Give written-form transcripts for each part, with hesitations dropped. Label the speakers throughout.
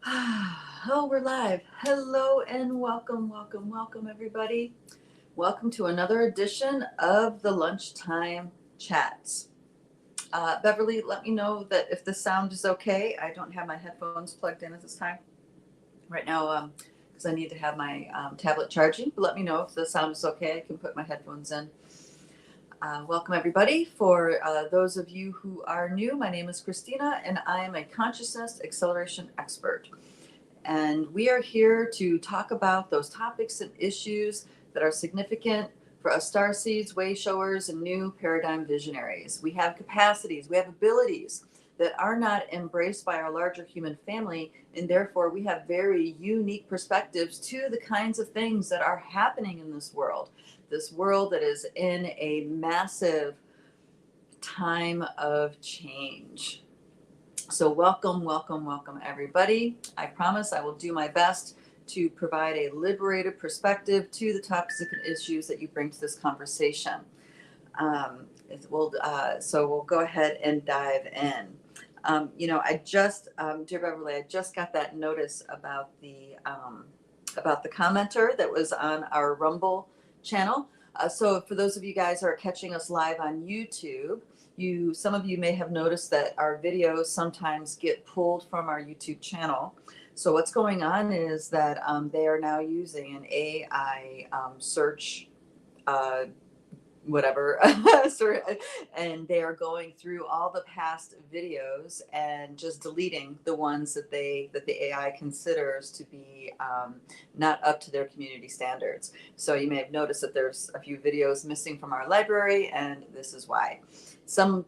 Speaker 1: Oh, we're live. Hello and welcome, everybody. Welcome to another edition of the Lunchtime Chats. Beverly, let me know that if the sound is okay. I don't have my headphones plugged in at this time right now because I need to have my tablet charging. But let me know if the sound is okay. I can put my headphones in. Welcome, everybody. For those of you who are new, my name is Christina, and I am a consciousness acceleration expert. And we are here to talk about those topics and issues that are significant for us starseeds, wayshowers, and new paradigm visionaries. We have capacities, we have abilities that are not embraced by our larger human family, and therefore we have very unique perspectives to the kinds of things that are happening in this world that is in a massive time of change. So welcome, everybody. I promise I will do my best to provide a liberated perspective to the topics and issues that you bring to this conversation. So we'll go ahead and dive in. Dear Beverly, I just got that notice about the commenter that was on our Rumble channel. So for those of you guys who are catching us live on YouTube, some of you may have noticed that our videos sometimes get pulled from our YouTube channel. So what's going on is that they are now using an AI search whatever and they are going through all the past videos and just deleting the ones that the AI considers to be not up to their community standards. So you may have noticed that there's a few videos missing from our library, and this is why. Some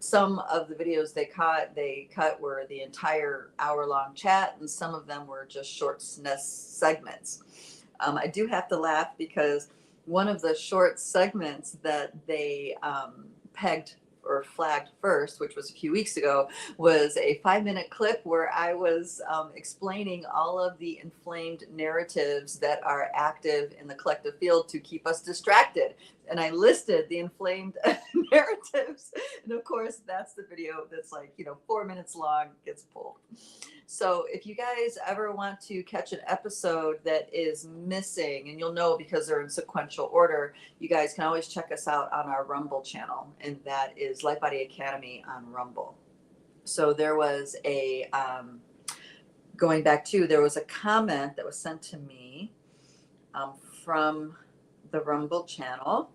Speaker 1: of the videos they cut were the entire hour-long chat, and some of them were just short segments. I do have to laugh because one of the short segments that they pegged or flagged first, which was a few weeks ago, was a 5-minute clip where I was explaining all of the inflamed narratives that are active in the collective field to keep us distracted. And I listed the inflamed narratives. And of course, that's the video that's 4 minutes long, gets pulled. So if you guys ever want to catch an episode that is missing, and you'll know because they're in sequential order, you guys can always check us out on our Rumble channel, and that is Light Body Academy on Rumble. So there was there was a comment that was sent to me from the Rumble channel,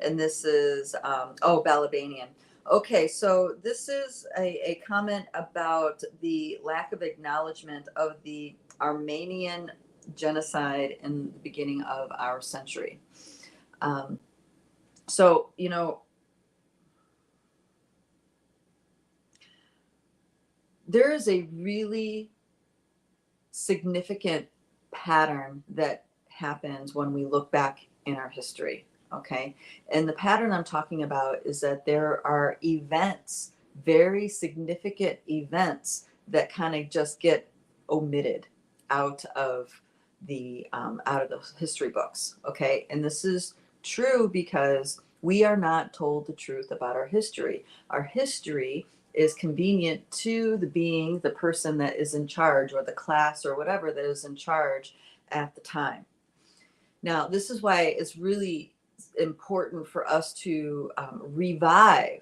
Speaker 1: and this is, Balabanian. Okay, so this is a comment about the lack of acknowledgement of the Armanian genocide in the beginning of our century. There is a really significant pattern that happens when we look back in our history. Okay. And the pattern I'm talking about is that there are events, very significant events that kind of just get omitted out of the history books. Okay. And this is true because we are not told the truth about our history. Our history is convenient to the person that is in charge, or the class or whatever that is in charge at the time. Now, this is why it's really important for us to revive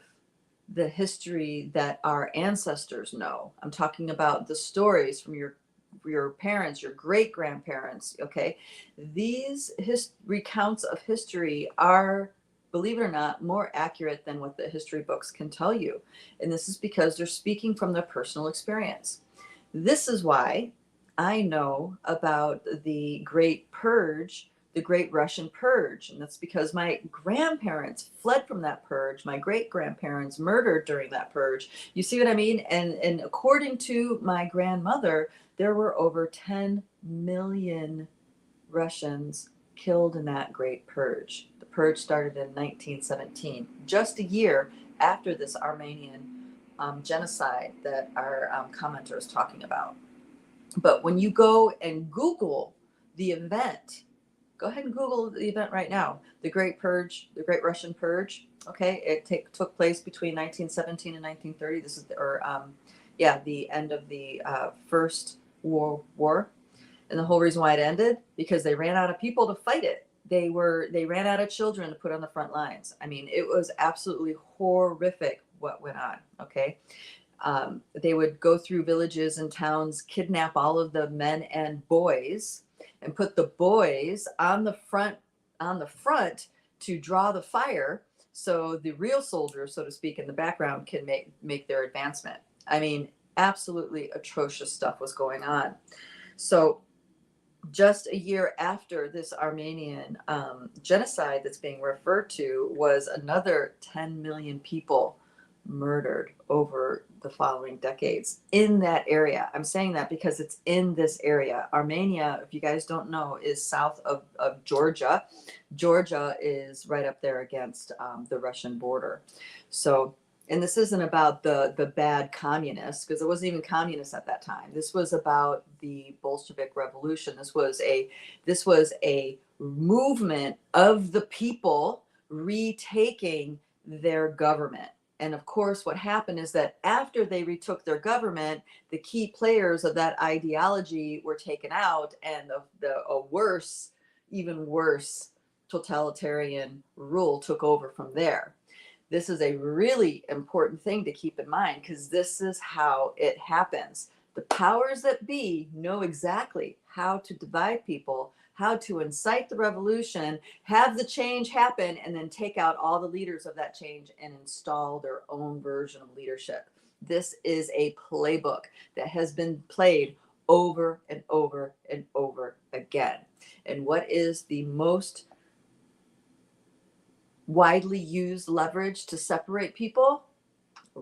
Speaker 1: the history that our ancestors know. I'm talking about the stories from your parents, your great grandparents. Okay, these recounts of history are, believe it or not, more accurate than what the history books can tell you, and this is because they're speaking from their personal experience. This is why I know about the Great Purge, the Great Russian Purge. And that's because my grandparents fled from that purge. My great grandparents murdered during that purge. You see what I mean? And according to my grandmother, there were over 10 million Russians killed in that Great Purge. The purge started in 1917, just a year after this Armenian genocide that our commenter is talking about. But when you go and Google the event, go ahead and Google the event right now. The Great Purge, the Great Russian Purge. Okay, it took place between 1917 and 1930. This is the end of the first War. And the whole reason why it ended, because they ran out of people to fight it. They ran out of children to put on the front lines. I mean, it was absolutely horrific what went on. Okay. They would go through villages and towns, kidnap all of the men and boys, and put the boys on the front to draw the fire, so the real soldiers, so to speak, in the background can make their advancement. I mean, absolutely atrocious stuff was going on. So just a year after this Armenian genocide that's being referred to, was another 10 million people murdered over the following decades in that area. I'm saying that because it's in this area. Armenia, if you guys don't know, is south of Georgia. Georgia is right up there against the Russian border. So, and this isn't about the bad communists, because it wasn't even communist at that time. This was about the Bolshevik Revolution. This was a movement of the people retaking their government. And of course, what happened is that after they retook their government, the key players of that ideology were taken out, and even worse totalitarian rule took over from there. This is a really important thing to keep in mind, because this is how it happens. The powers that be know exactly how to divide people, how to incite the revolution, have the change happen, and then take out all the leaders of that change and install their own version of leadership. This is a playbook that has been played over and over and over again. And what is the most widely used leverage to separate people?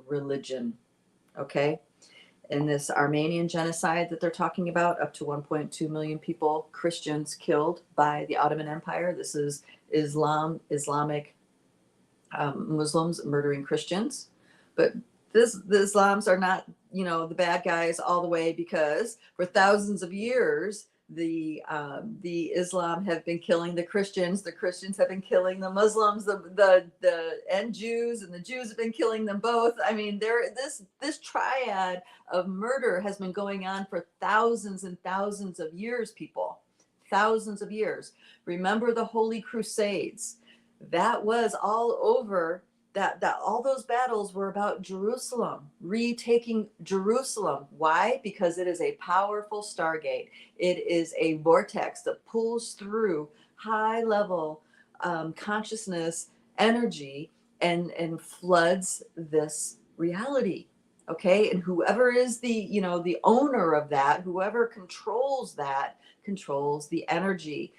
Speaker 1: Religion. Okay. In this Armenian genocide that they're talking about, up to 1.2 million people, Christians killed by the Ottoman Empire. This is Islamic Muslims murdering Christians. But the Islams are not, the bad guys all the way, because for thousands of years, the Islam have been killing the Christians have been killing the Muslims, and Jews, and the Jews have been killing them both. I mean, this triad of murder has been going on for thousands and thousands of years, people. Thousands of years. Remember the Holy Crusades. That was all over. That all those battles were about Jerusalem, retaking Jerusalem. Why? Because it is a powerful stargate. It is a vortex that pulls through high level consciousness energy and floods this reality. Okay. And whoever is the owner of that, whoever controls that, controls the energy.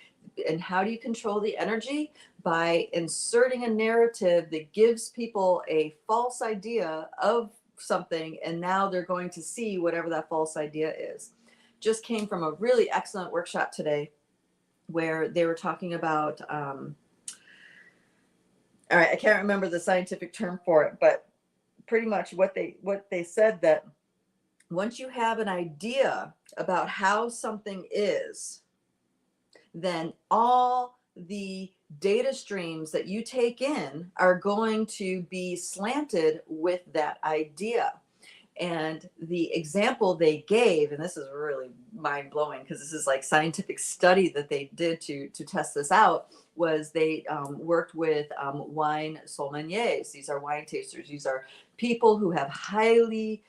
Speaker 1: And how do you control the energy? By inserting a narrative that gives people a false idea of something, and now they're going to see whatever that false idea is. Just came from a really excellent workshop today where they were talking about, all right, I can't remember the scientific term for it, but pretty much what they said, that once you have an idea about how something is, then all the data streams that you take in are going to be slanted with that idea. And the example they gave, and this is really mind-blowing because this is like scientific study that they did to test this out, was they worked with wine sommeliers. These are wine tasters. These are people who have highly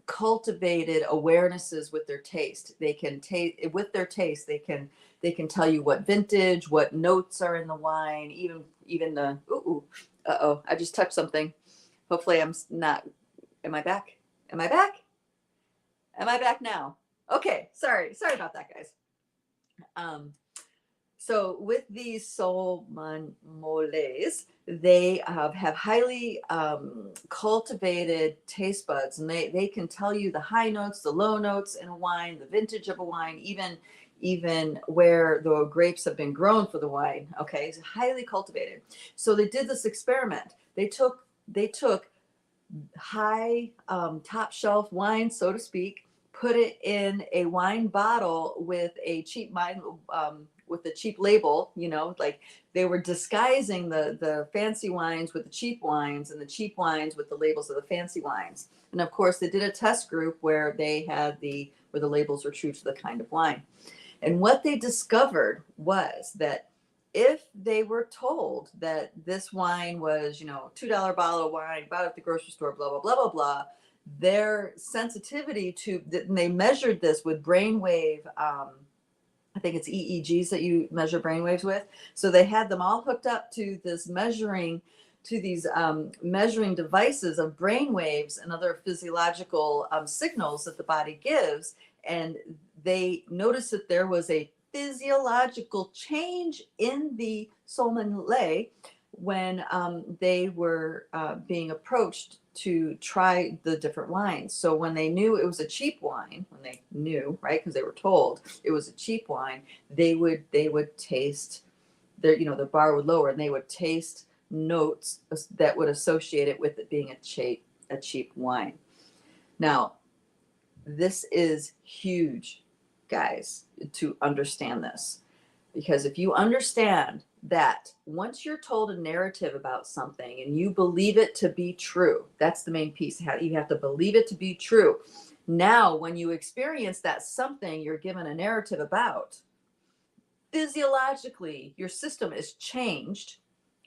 Speaker 1: cultivated awarenesses with their taste. They can taste with their taste. They can tell you what vintage, what notes are in the wine, even the I just touched something. Hopefully I'm not. Am I back? Am I back? Am I back now? Okay, sorry about that, guys. So with these sommeliers, they have highly cultivated taste buds, and they can tell you the high notes, the low notes in a wine, the vintage of a wine, even where the grapes have been grown for the wine. Okay, it's highly cultivated. So they did this experiment. They took high top shelf wine, so to speak, put it in a wine bottle with a cheap with the cheap label, you know, like they were disguising the fancy wines with the cheap wines and the cheap wines with the labels of the fancy wines. And of course they did a test group where they had where the labels were true to the kind of wine. And what they discovered was that if they were told that this wine was, you know, $2 bottle of wine, bought at the grocery store, blah, blah, blah, blah, blah, their sensitivity to, and they measured this with brainwave, I think it's EEGs that you measure brainwaves with. So they had them all hooked up to this measuring, to these measuring devices of brainwaves and other physiological signals that the body gives. And they noticed that there was a physiological change in the sommelier when they were being approached to try the different wines. So when they knew it was a cheap wine, when they knew, right, because they were told it was a cheap wine, they would taste their, you know, the bar would lower and they would taste notes that would associate it with it being a cheap wine. Now, this is huge, guys, to understand this, because if you understand that once you're told a narrative about something and you believe it to be true, that's the main piece. You have to believe it to be true. Now, when you experience that something you're given a narrative about, physiologically, your system is changed.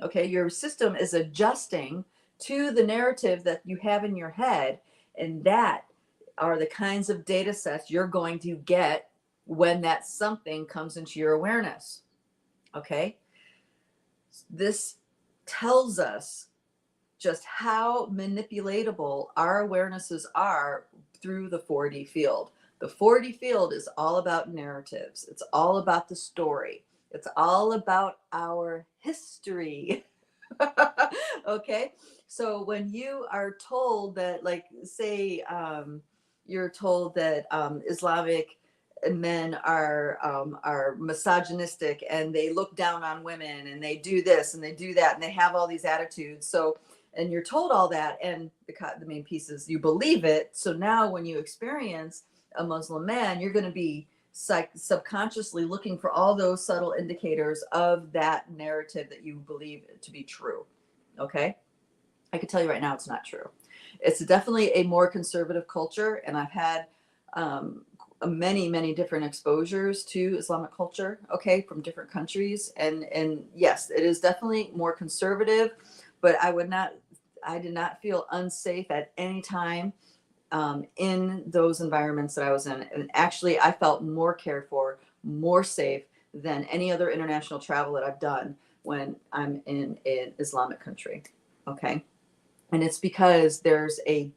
Speaker 1: Okay, your system is adjusting to the narrative that you have in your head, and that are the kinds of data sets you're going to get when that something comes into your awareness. Okay, this tells us just how manipulatable our awarenesses are through the 4D field. The 4D field is all about narratives. It's all about the story. It's all about our history. Okay, so when you are told that, like, say, you're told that Islamic men are misogynistic and they look down on women and they do this and they do that and they have all these attitudes. So, and you're told all that, and the main piece is you believe it. So now when you experience a Muslim man, you're going to be subconsciously looking for all those subtle indicators of that narrative that you believe to be true. Okay, I can tell you right now it's not true. It's definitely a more conservative culture, and I've had many different exposures to Islamic culture, okay, from different countries, and yes, it is definitely more conservative, but I did not feel unsafe at any time in those environments that I was in. And actually, I felt more cared for, more safe than any other international travel that I've done when I'm in an Islamic country. Okay. And it's because there's a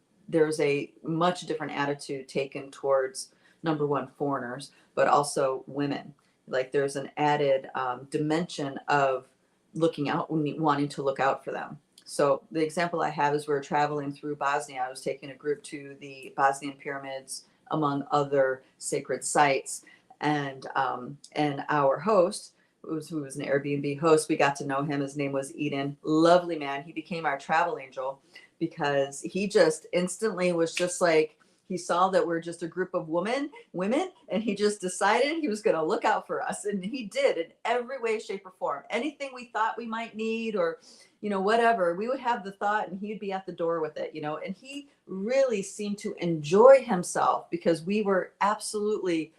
Speaker 1: much different attitude taken towards, number one, foreigners, but also women. Like there's an added dimension of looking out, wanting to look out for them. So the example I have is we're traveling through Bosnia. I was taking a group to the Bosnian pyramids, among other sacred sites. And our host, who was an Airbnb host, we got to know him. His name was Eden. Lovely man. He became our travel angel because he just instantly was just like, he saw that we're just a group of women, and he just decided he was going to look out for us. And he did, in every way, shape, or form. Anything we thought we might need, or, you know, whatever, we would have the thought and he'd be at the door with it, you know. And he really seemed to enjoy himself because we were absolutely,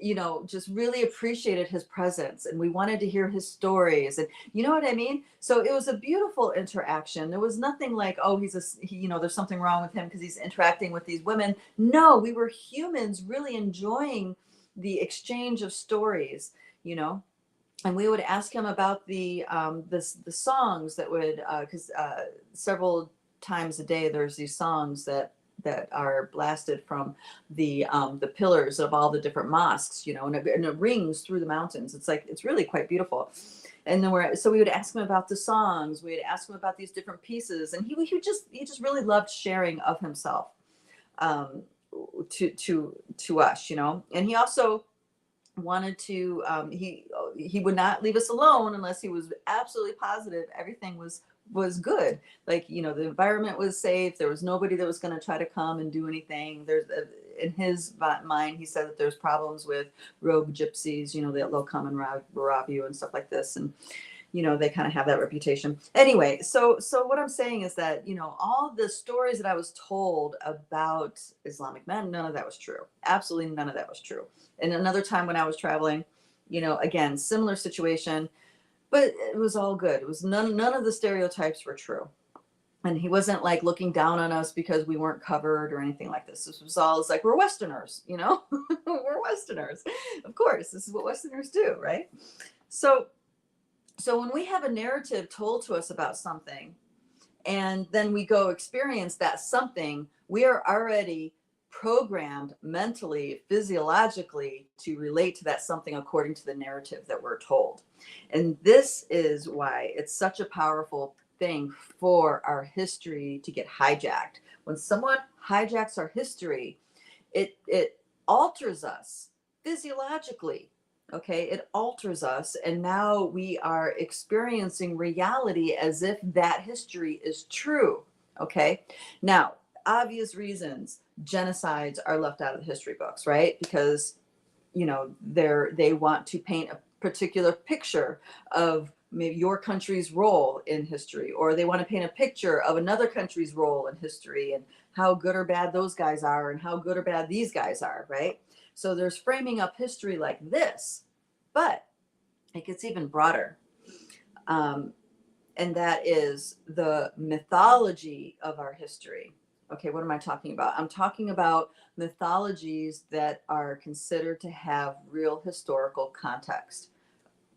Speaker 1: you know, just really appreciated his presence, and we wanted to hear his stories, and you know what I mean? So it was a beautiful interaction. There was nothing like, oh, you know, there's something wrong with him because he's interacting with these women. No, we were humans really enjoying the exchange of stories, you know. And we would ask him about the songs that would, because several times a day there's these songs that are blasted from the pillars of all the different mosques, you know, and it rings through the mountains. It's like, it's really quite beautiful. And then so we would ask him about the songs. We'd ask him about these different pieces, and he just really loved sharing of himself to us, you know. And he also wanted to he would not leave us alone unless he was absolutely positive everything was was good. Like, you know, the environment was safe. There was nobody that was going to try to come and do anything. In his mind, he said that there's problems with rogue gypsies, you know, they'll come and rob you and stuff like this. And, you know, they kind of have that reputation. Anyway, so what I'm saying is that, you know, all the stories that I was told about Islamic men, none of that was true. Absolutely none of that was true. And another time when I was traveling, you know, again, similar situation, but it was all good. It was none of the stereotypes were true. And he wasn't like looking down on us because we weren't covered or anything like this. This was all, it's like, we're Westerners, you know, we're Westerners. Of course, this is what Westerners do, right? So when we have a narrative told to us about something, and then we go experience that something, we are already programmed mentally, physiologically to relate to that something according to the narrative that we're told. And this is why it's such a powerful thing for our history to get hijacked. When someone hijacks our history, it alters us physiologically. Okay, it alters us, and now we are experiencing reality as if that history is true. Okay, now obvious reasons genocides are left out of the history books, right? Because, you know, they want to paint a particular picture of maybe your country's role in history, or they want to paint a picture of another country's role in history and how good or bad those guys are and how good or bad these guys are, right? So there's framing up history like this, but it gets even broader. And that is the mythology of our history. Okay, what am I talking about? I'm talking about mythologies that are considered to have real historical context.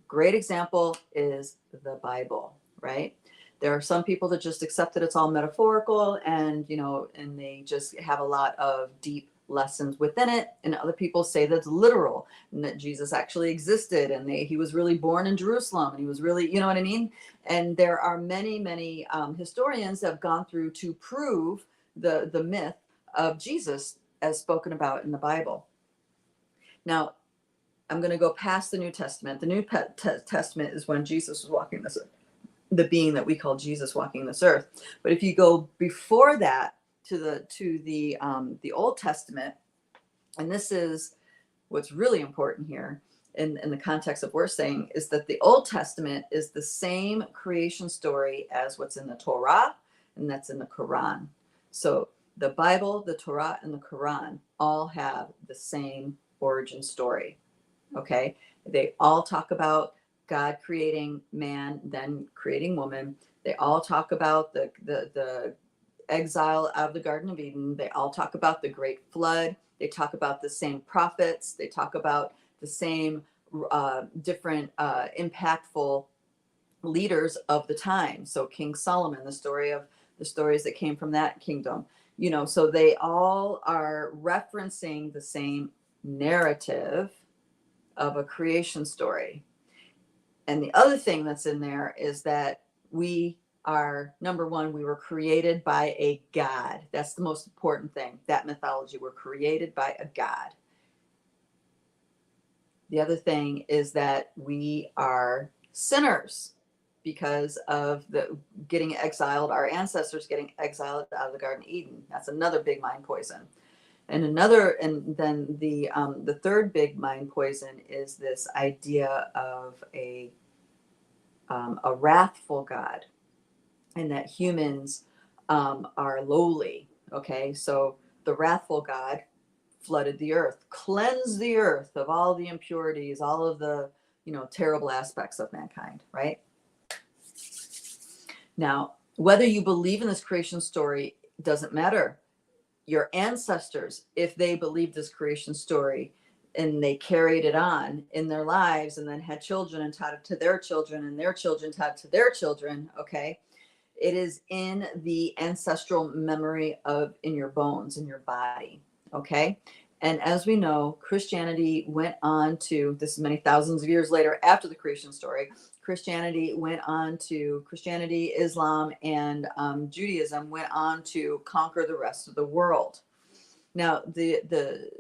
Speaker 1: Great example is the Bible, right? There are some people that just accept that it's all metaphorical and, you know, and they just have a lot of deep lessons within it. And other people say that's literal and that Jesus actually existed and he was really born in Jerusalem and he was really, you know what I mean? And there are many historians that have gone through to prove the myth of Jesus as spoken about in the Bible. Now, I'm going to go past the New Testament. The New Testament is when Jesus was walking this earth, the being that we call Jesus walking this earth. But if you go before that to the Old Testament, and this is what's really important here in the context of what we're saying, is that the Old Testament is the same creation story as what's in the Torah, and that's in the Quran. So the Bible, the Torah, and the Quran all have the same origin story. Okay, they all talk about God creating man, then creating woman. They all talk about the exile out of the Garden of Eden. They all talk about the Great Flood. They talk about the same prophets. They talk about the same different impactful leaders of the time. So King Solomon, the stories that came from that kingdom. You know, so they all are referencing the same narrative of a creation story. And the other thing that's in there is that we are, number one, we were created by a God. That's the most important thing. That mythology, we're created by a God. The other thing is that we are sinners because of the getting exiled, our ancestors getting exiled out of the Garden of Eden. That's another big mind poison. And then the third big mind poison is this idea of a wrathful God, and that humans are lowly. Okay, so the wrathful God flooded the earth, cleansed the earth of all the impurities, all of the, you know, terrible aspects of mankind, right? Now, whether you believe in this creation story doesn't matter. Your ancestors, if they believed this creation story and they carried it on in their lives and then had children and taught it to their children and their children taught it to their children, okay, it is in the ancestral memory in your bones, in your body, okay? And as we know, Christianity went on to, this is many thousands of years later after the creation story, Christianity, Islam, and Judaism went on to conquer the rest of the world. Now, the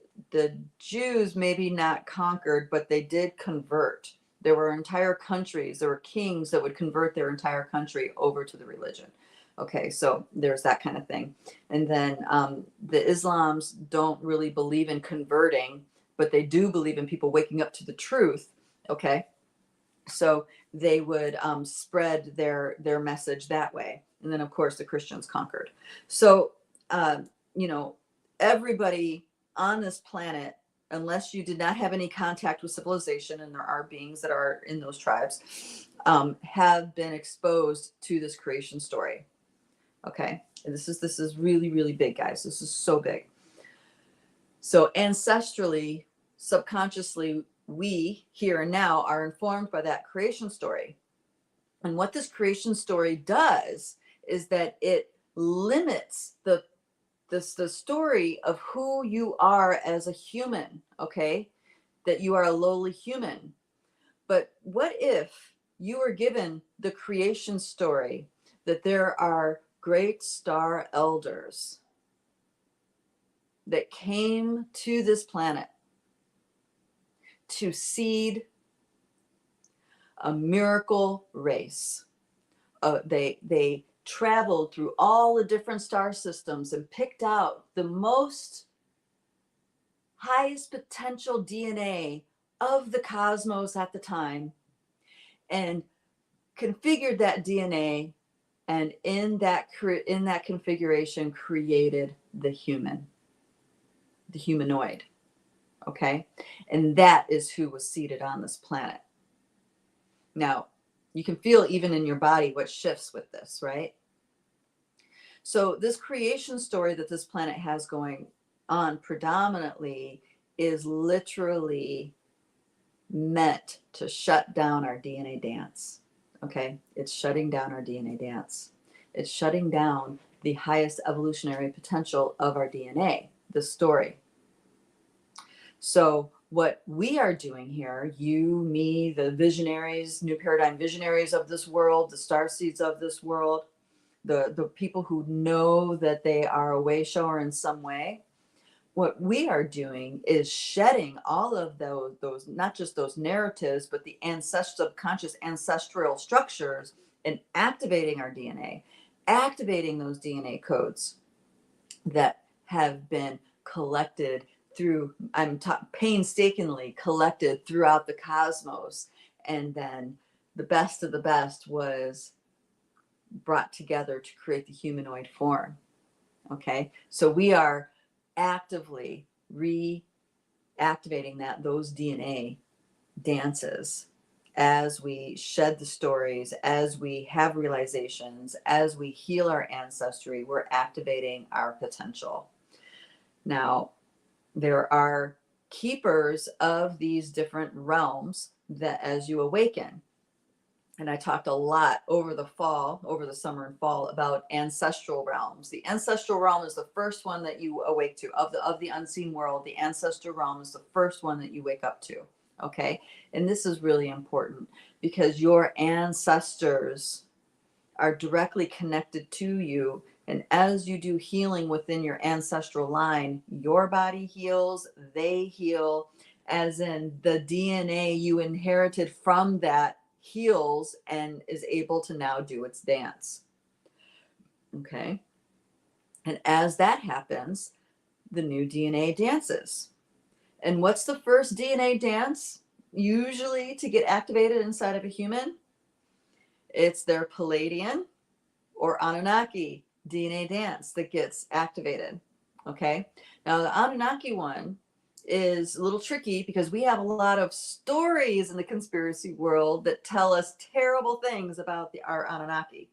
Speaker 1: Jews maybe not conquered, but they did convert. There were entire countries, there were kings that would convert their entire country over to the religion. Okay, so there's that kind of thing. And then the Islams don't really believe in converting, but they do believe in people waking up to the truth. Okay, so they would spread their message that way. And then, of course, the Christians conquered. So, you know, everybody on this planet, unless you did not have any contact with civilization, and there are beings that are in those tribes, have been exposed to this creation story. Okay, and this is really, really big, guys. This is so big. So ancestrally, subconsciously, we here and now are informed by that creation story. And what this creation story does is that it limits the story of who you are as a human, okay? That you are a lowly human. But what if you were given the creation story that there are great star elders that came to this planet to seed a miracle race? They traveled through all the different star systems and picked out the most highest potential DNA of the cosmos at the time and configured that DNA, and in that configuration created the humanoid. Okay, and that is who was seated on this planet. Now, you can feel even in your body what shifts with this, right? So this creation story that this planet has going on predominantly is literally meant to shut down our DNA dance. Okay, it's shutting down our DNA dance. It's shutting down the highest evolutionary potential of our DNA, the story. So what we are doing here, you, me, the visionaries, new paradigm visionaries of this world, the star seeds of this world, the people who know that they are a wayshower in some way, what we are doing is shedding all of those not just those narratives, but the subconscious ancestral structures, and activating our DNA, activating those DNA codes that have been collected through, painstakingly collected throughout the cosmos. And then the best of the best was brought together to create the humanoid form. Okay, so we are actively reactivating those DNA dances as we shed the stories, as we have realizations, as we heal our ancestry. We're activating our potential. Now, there are keepers of these different realms that as you awaken, and I talked a lot over the summer and fall, about ancestral realms. The ancestral realm is the first one that you awake to. Of the unseen world, the ancestral realm is the first one that you wake up to. Okay, and this is really important because your ancestors are directly connected to you. And as you do healing within your ancestral line, your body heals, they heal, as in the DNA you inherited from that heals and is able to now do its dance. Okay. And as that happens, the new DNA dances. And what's the first DNA dance usually to get activated inside of a human? It's their Pleaidian or Annunaki DNA dance that gets activated. Okay. Now the Annunaki one is a little tricky because we have a lot of stories in the conspiracy world that tell us terrible things about our Anunnaki.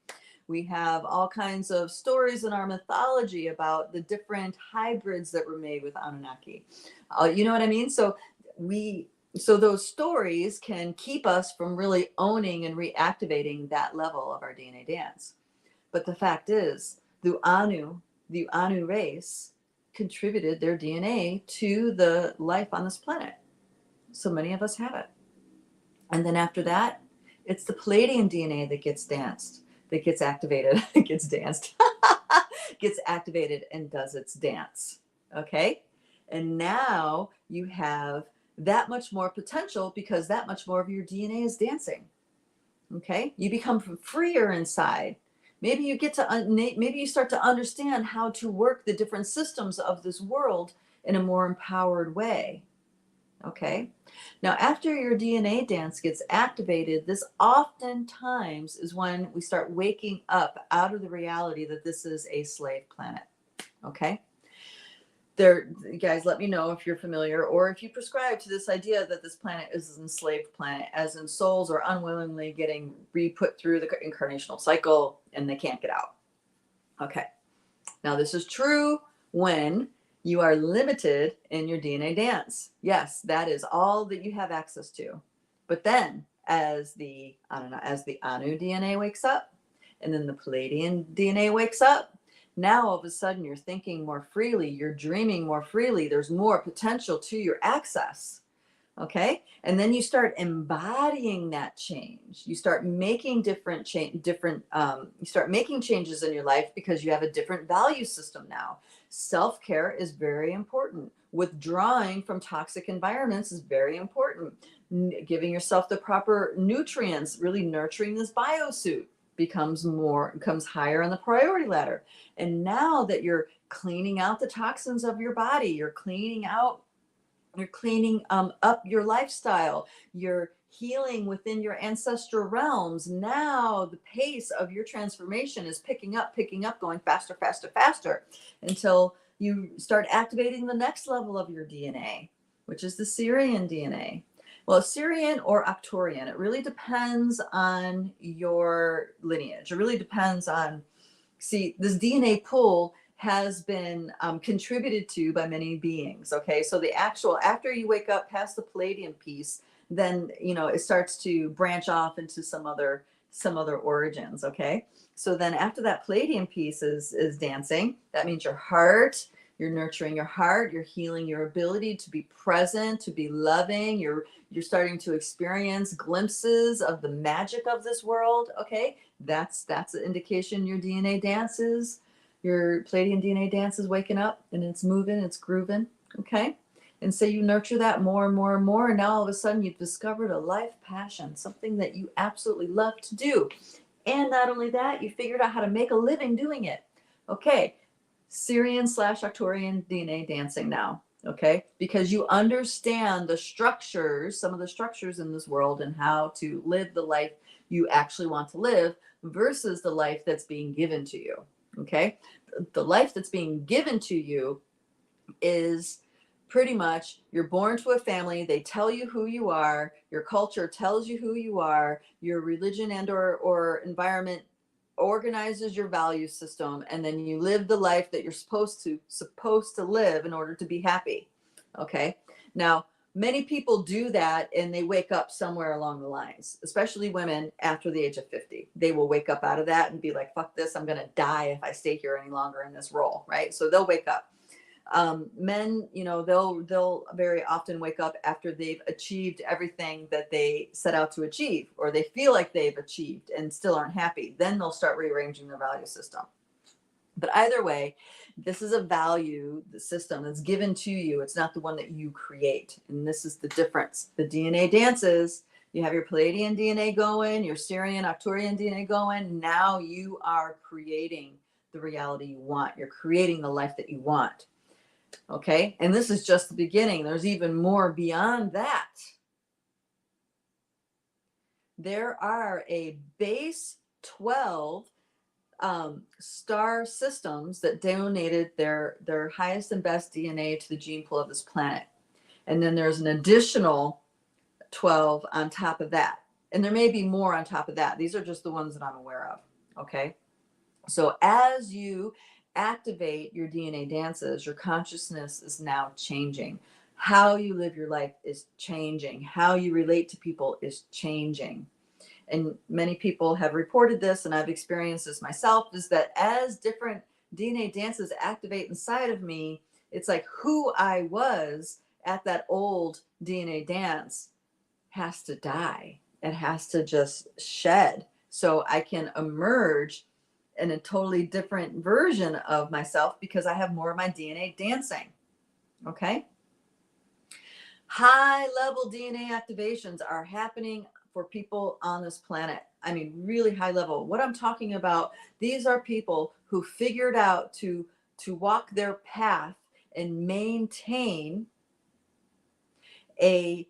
Speaker 1: We have all kinds of stories in our mythology about the different hybrids that were made with Anunnaki. You know what I mean? So those stories can keep us from really owning and reactivating that level of our DNA dance. But the fact is, the Anu race contributed their DNA to the life on this planet. So many of us have it. And then after that, it's the Pleaidian DNA that gets activated, gets activated and does its dance. Okay. And now you have that much more potential because that much more of your DNA is dancing. Okay, you become freer inside. Maybe you get to maybe you start to understand how to work the different systems of this world in a more empowered way. Okay, now after your DNA dance gets activated, this oftentimes is when we start waking up out of the reality that this is a slave planet. Okay, there, guys, let me know if you're familiar or if you prescribe to this idea that this planet is an enslaved planet, as in souls are unwillingly getting re-put through the incarnational cycle and they can't get out. Okay, now this is true when you are limited in your DNA dance. Yes, that is all that you have access to. But then as the Anu DNA wakes up and then the Pleaidian DNA wakes up, now all of a sudden you're thinking more freely, you're dreaming more freely, there's more potential to your access. Okay, and then you start embodying that change. You start making you start making changes in your life because you have a different value system now. Self-care is very important. Withdrawing from toxic environments is very important. Giving yourself the proper nutrients, really nurturing this biosuit becomes higher on the priority ladder. And now that you're cleaning out the toxins of your body, you're cleaning up your lifestyle, you're healing within your ancestral realms. Now the pace of your transformation is picking up, going faster, faster, faster, until you start activating the next level of your DNA, which is the Syrian DNA. Well, Syrian or Arcturian, it really depends on your lineage. It really depends on, see, this DNA pool has been contributed to by many beings. Okay, so the actual, after you wake up past the Pleaidian piece, then it starts to branch off into some other origins. Okay, so then after that Pleaidian piece is dancing, that means your heart. You're nurturing your heart. You're healing your ability to be present, to be loving. You're starting to experience glimpses of the magic of this world. Okay, that's an indication your DNA dances. Your Pleaidian DNA dance is waking up and it's moving, it's grooving. Okay, and so you nurture that more and more and more, and now all of a sudden you've discovered a life passion, something that you absolutely love to do. And not only that, you figured out how to make a living doing it. Okay, Syrian/Arcturian DNA dancing now. Okay, because you understand the structures, some of the structures in this world, and how to live the life you actually want to live versus the life that's being given to you. Okay, the life that's being given to you is pretty much, you're born to a family, they tell you who you are, your culture tells you who you are, your religion and or environment organizes your value system, and then you live the life that you're supposed to live in order to be happy. Okay, now many people do that and they wake up somewhere along the lines, especially women after the age of 50. They will wake up out of that and be like, fuck this, I'm gonna die if I stay here any longer in this role, right? So they'll wake up. Men, they'll very often wake up after they've achieved everything that they set out to achieve, or they feel like they've achieved and still aren't happy. Then they'll start rearranging their value system. But either way, this is a value, the system that's given to you. It's not the one that you create. And this is the difference. The DNA dances. You have your Pleaidian DNA going, your Syrian, Arcturian DNA going. Now you are creating the reality you want. You're creating the life that you want. Okay, and this is just the beginning. There's even more beyond that. There are a base 12 star systems that donated their highest and best DNA to the gene pool of this planet. And then there's an additional 12 on top of that. And there may be more on top of that. These are just the ones that I'm aware of. Okay, so as you activate your DNA dances, your consciousness is now changing. How you live your life is changing. How you relate to people is changing. And many people have reported this, and I've experienced this myself, is that as different DNA dances activate inside of me, it's like who I was at that old DNA dance has to die. It has to just shed so I can emerge in a totally different version of myself because I have more of my DNA dancing. Okay. High level DNA activations are happening for people on this planet. I mean, really high level. What I'm talking about, these are people who figured out to walk their path and maintain a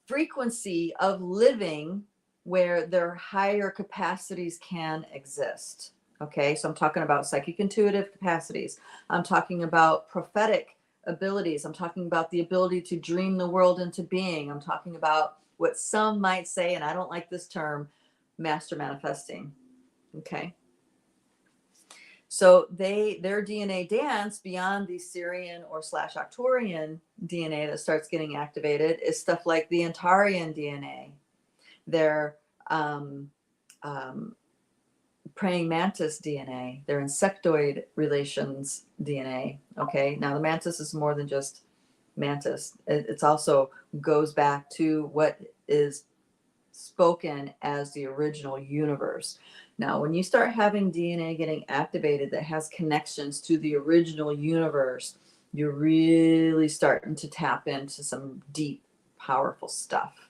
Speaker 1: frequency of living where their higher capacities can exist. Okay, so I'm talking about psychic intuitive capacities. I'm talking about prophetic abilities. I'm talking about the ability to dream the world into being. I'm talking about what some might say, and I don't like this term, master manifesting. Okay. So their DNA dance beyond the Syrian or / Arcturian DNA that starts getting activated is stuff like the Antarian DNA, their praying mantis DNA, their insectoid relations DNA. Okay, now the mantis is more than just mantis. It's also goes back to what is spoken as the original universe. Now, when you start having DNA getting activated that has connections to the original universe, you're really starting to tap into some deep, powerful stuff.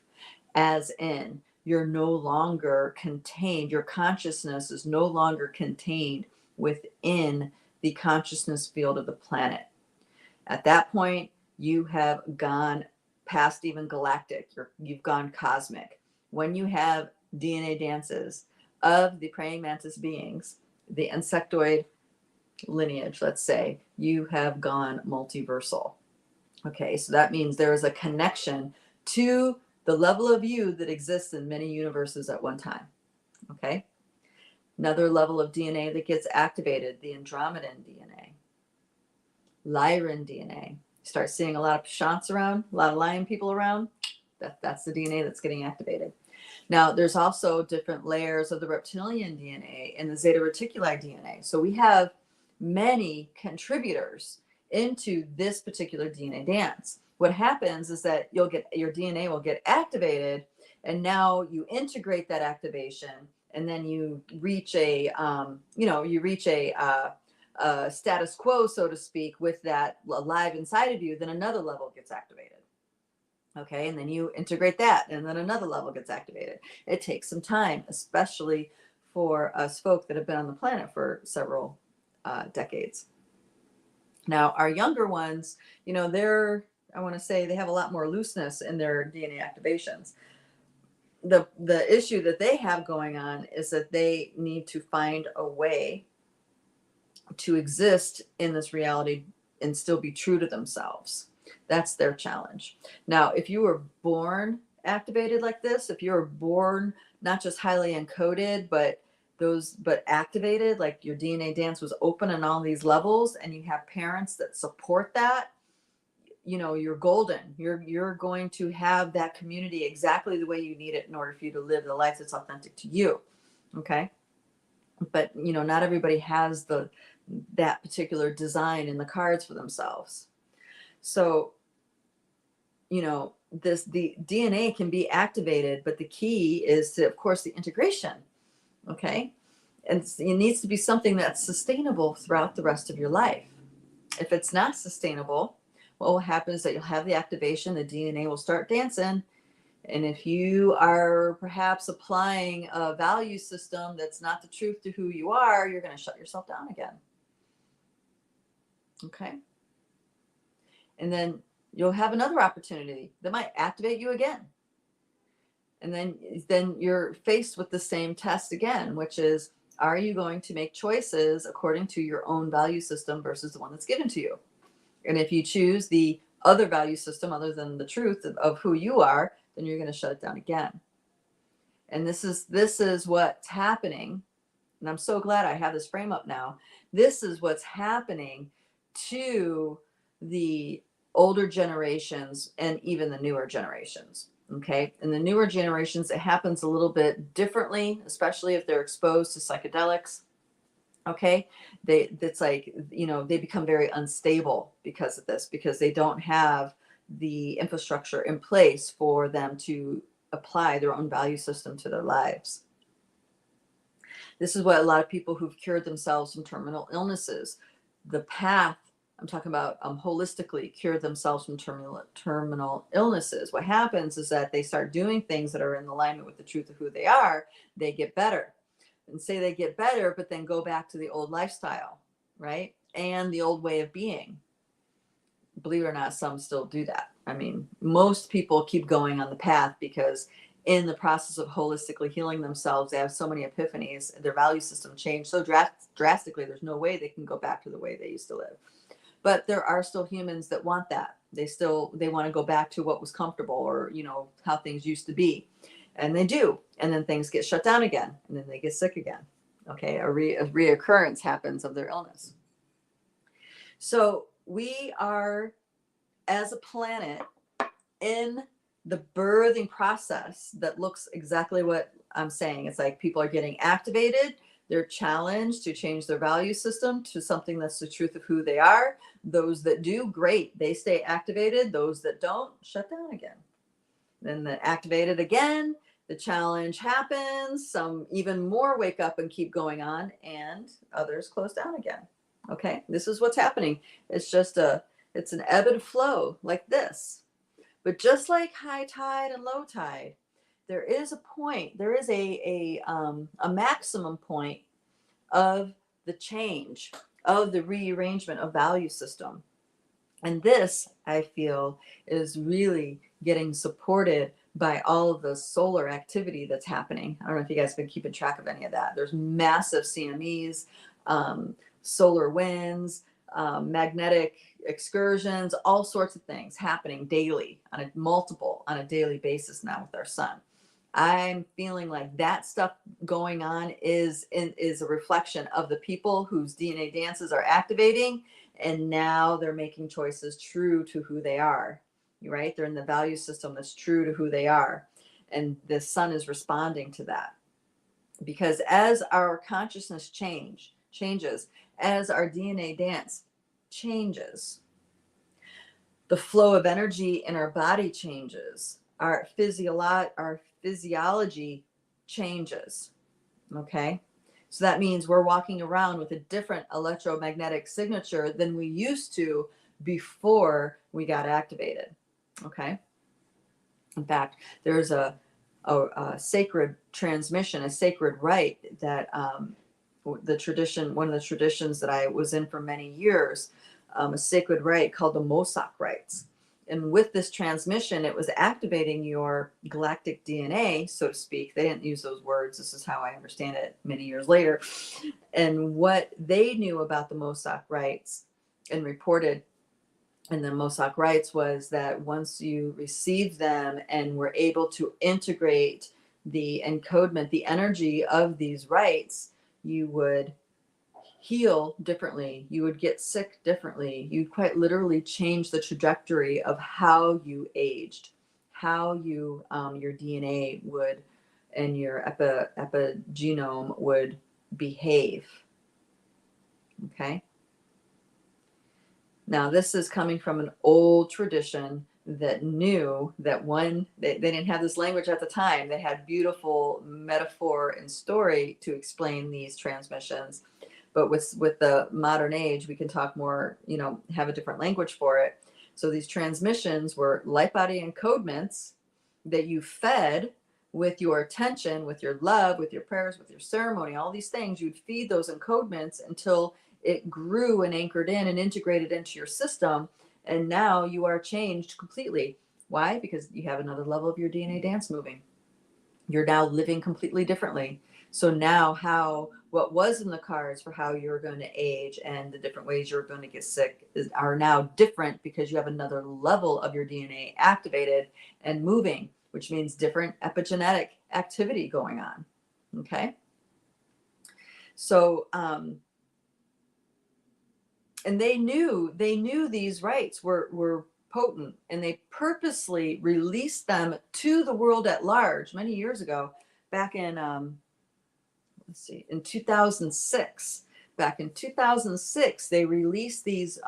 Speaker 1: As in, you're no longer contained, your consciousness is no longer contained within the consciousness field of the planet. At that point, you have gone past even galactic, you've gone cosmic. When you have DNA dances of the praying mantis beings, the insectoid lineage, let's say, you have gone multiversal. Okay, so that means there is a connection to the level of you that exists in many universes at one time. Okay, another level of DNA that gets activated, the Andromedan DNA, Lyran DNA. Start seeing a lot of Pshants around, a lot of lion people around. That's the DNA that's getting activated. Now, there's also different layers of the reptilian DNA and the Zeta Reticuli DNA. So we have many contributors into this particular DNA dance. What happens is that your DNA will get activated, and now you integrate that activation, and then you reach a status quo, so to speak, with that alive inside of you. Then another level gets activated. Okay, and then you integrate that, and then another level gets activated. It takes some time, especially for us folk that have been on the planet for several decades. Now, our younger ones, I want to say they have a lot more looseness in their DNA activations. The issue that they have going on is that they need to find a way to exist in this reality and still be true to themselves. That's their challenge. Now, if you were born activated like this, if you were born not just highly encoded, but activated, like your DNA dance was open on all these levels, and you have parents that support that, you're golden. You're going to have that community exactly the way you need it in order for you to live the life that's authentic to you. Okay. But not everybody has that particular design in the cards for themselves. So, the DNA can be activated, but the key is to, of course, the integration. Okay. And it needs to be something that's sustainable throughout the rest of your life. If it's not sustainable, what will happen is that you'll have the activation, the DNA will start dancing. And if you are perhaps applying a value system that's not the truth to who you are, you're going to shut yourself down again. Okay. And then you'll have another opportunity that might activate you again. And then you're faced with the same test again, which is, are you going to make choices according to your own value system versus the one that's given to you? And if you choose the other value system other than the truth of who you are, then you're going to shut it down again. And this is what's happening. And I'm so glad I have this frame up now. This is what's happening to the older generations and even the newer generations. Okay. In the newer generations, it happens a little bit differently, especially if they're exposed to psychedelics. Okay. It's like, they become very unstable because of this, because they don't have the infrastructure in place for them to apply their own value system to their lives. This is what a lot of people who've cured themselves from terminal illnesses, the path I'm talking about holistically cure themselves from terminal illnesses. What happens is that they start doing things that are in alignment with the truth of who they are. They get better, and say they get better, but then go back to the old lifestyle, right? And the old way of being. Believe it or not, some still do that. I mean, most people keep going on the path because in the process of holistically healing themselves, they have so many epiphanies, their value system changed so drastically, there's no way they can go back to the way they used to live. But there are still humans that want that. They want to go back to what was comfortable, or, you know, how things used to be. And they do. And then things get shut down again, and then they get sick again. Okay. A reoccurrence happens of their illness. So we are, as a planet, in the birthing process that looks exactly what I'm saying. It's like people are getting activated. They're challenged to change their value system to something that's the truth of who they are. Those that do, great. They stay activated. Those that don't, shut down again. Then the activated again, the challenge happens. Some even more wake up and keep going on, and others close down again. Okay, this is what's happening. It's just it's an ebb and flow like this. But just like high tide and low tide, there is a point, there is a maximum point of the change, of the rearrangement of value system. And this, I feel, is really getting supported by all of the solar activity that's happening. I don't know if you guys have been keeping track of any of that. There's massive CMEs, solar winds, magnetic excursions, all sorts of things happening daily on a daily basis now with our sun. I'm feeling like that stuff going on is a reflection of the people whose DNA dances are activating, and now they're making choices true to who they are, right? They're in the value system that's true to who they are, and the sun is responding to that. Because as our consciousness changes, as our DNA dance changes, the flow of energy in our body changes, our physiology changes. Okay, so that means we're walking around with a different electromagnetic signature than we used to before we got activated. Okay, in fact, there's a sacred transmission, a sacred rite that one of the traditions that I was in for many years, a sacred rite called the Mossack rites. And with this transmission, it was activating your galactic DNA, so to speak. They didn't use those words. This is how I understand it many years later. And what they knew about the Mossack rites and reported in the Mossack rites was that once you received them and were able to integrate the encodement, the energy of these rites, you would heal differently, you would get sick differently, you'd quite literally change the trajectory of how you aged, how you your DNA would and your epigenome would behave. Okay, now this is coming from an old tradition that knew that they didn't have this language at the time. They had beautiful metaphor and story to explain these transmissions. But with the modern age, we can talk more, have a different language for it. So these transmissions were light body encodements that you fed with your attention, with your love, with your prayers, with your ceremony, all these things. You'd feed those encodements until it grew and anchored in and integrated into your system. And now you are changed completely. Why? Because you have another level of your DNA dance moving. You're now living completely differently. So now what was in the cards for how you're going to age and the different ways you're going to get sick are now different because you have another level of your DNA activated and moving, which means different epigenetic activity going on. Okay. So, and they knew these rights were potent, and they purposely released them to the world at large many years ago, back in, in 2006. Back in 2006, they released these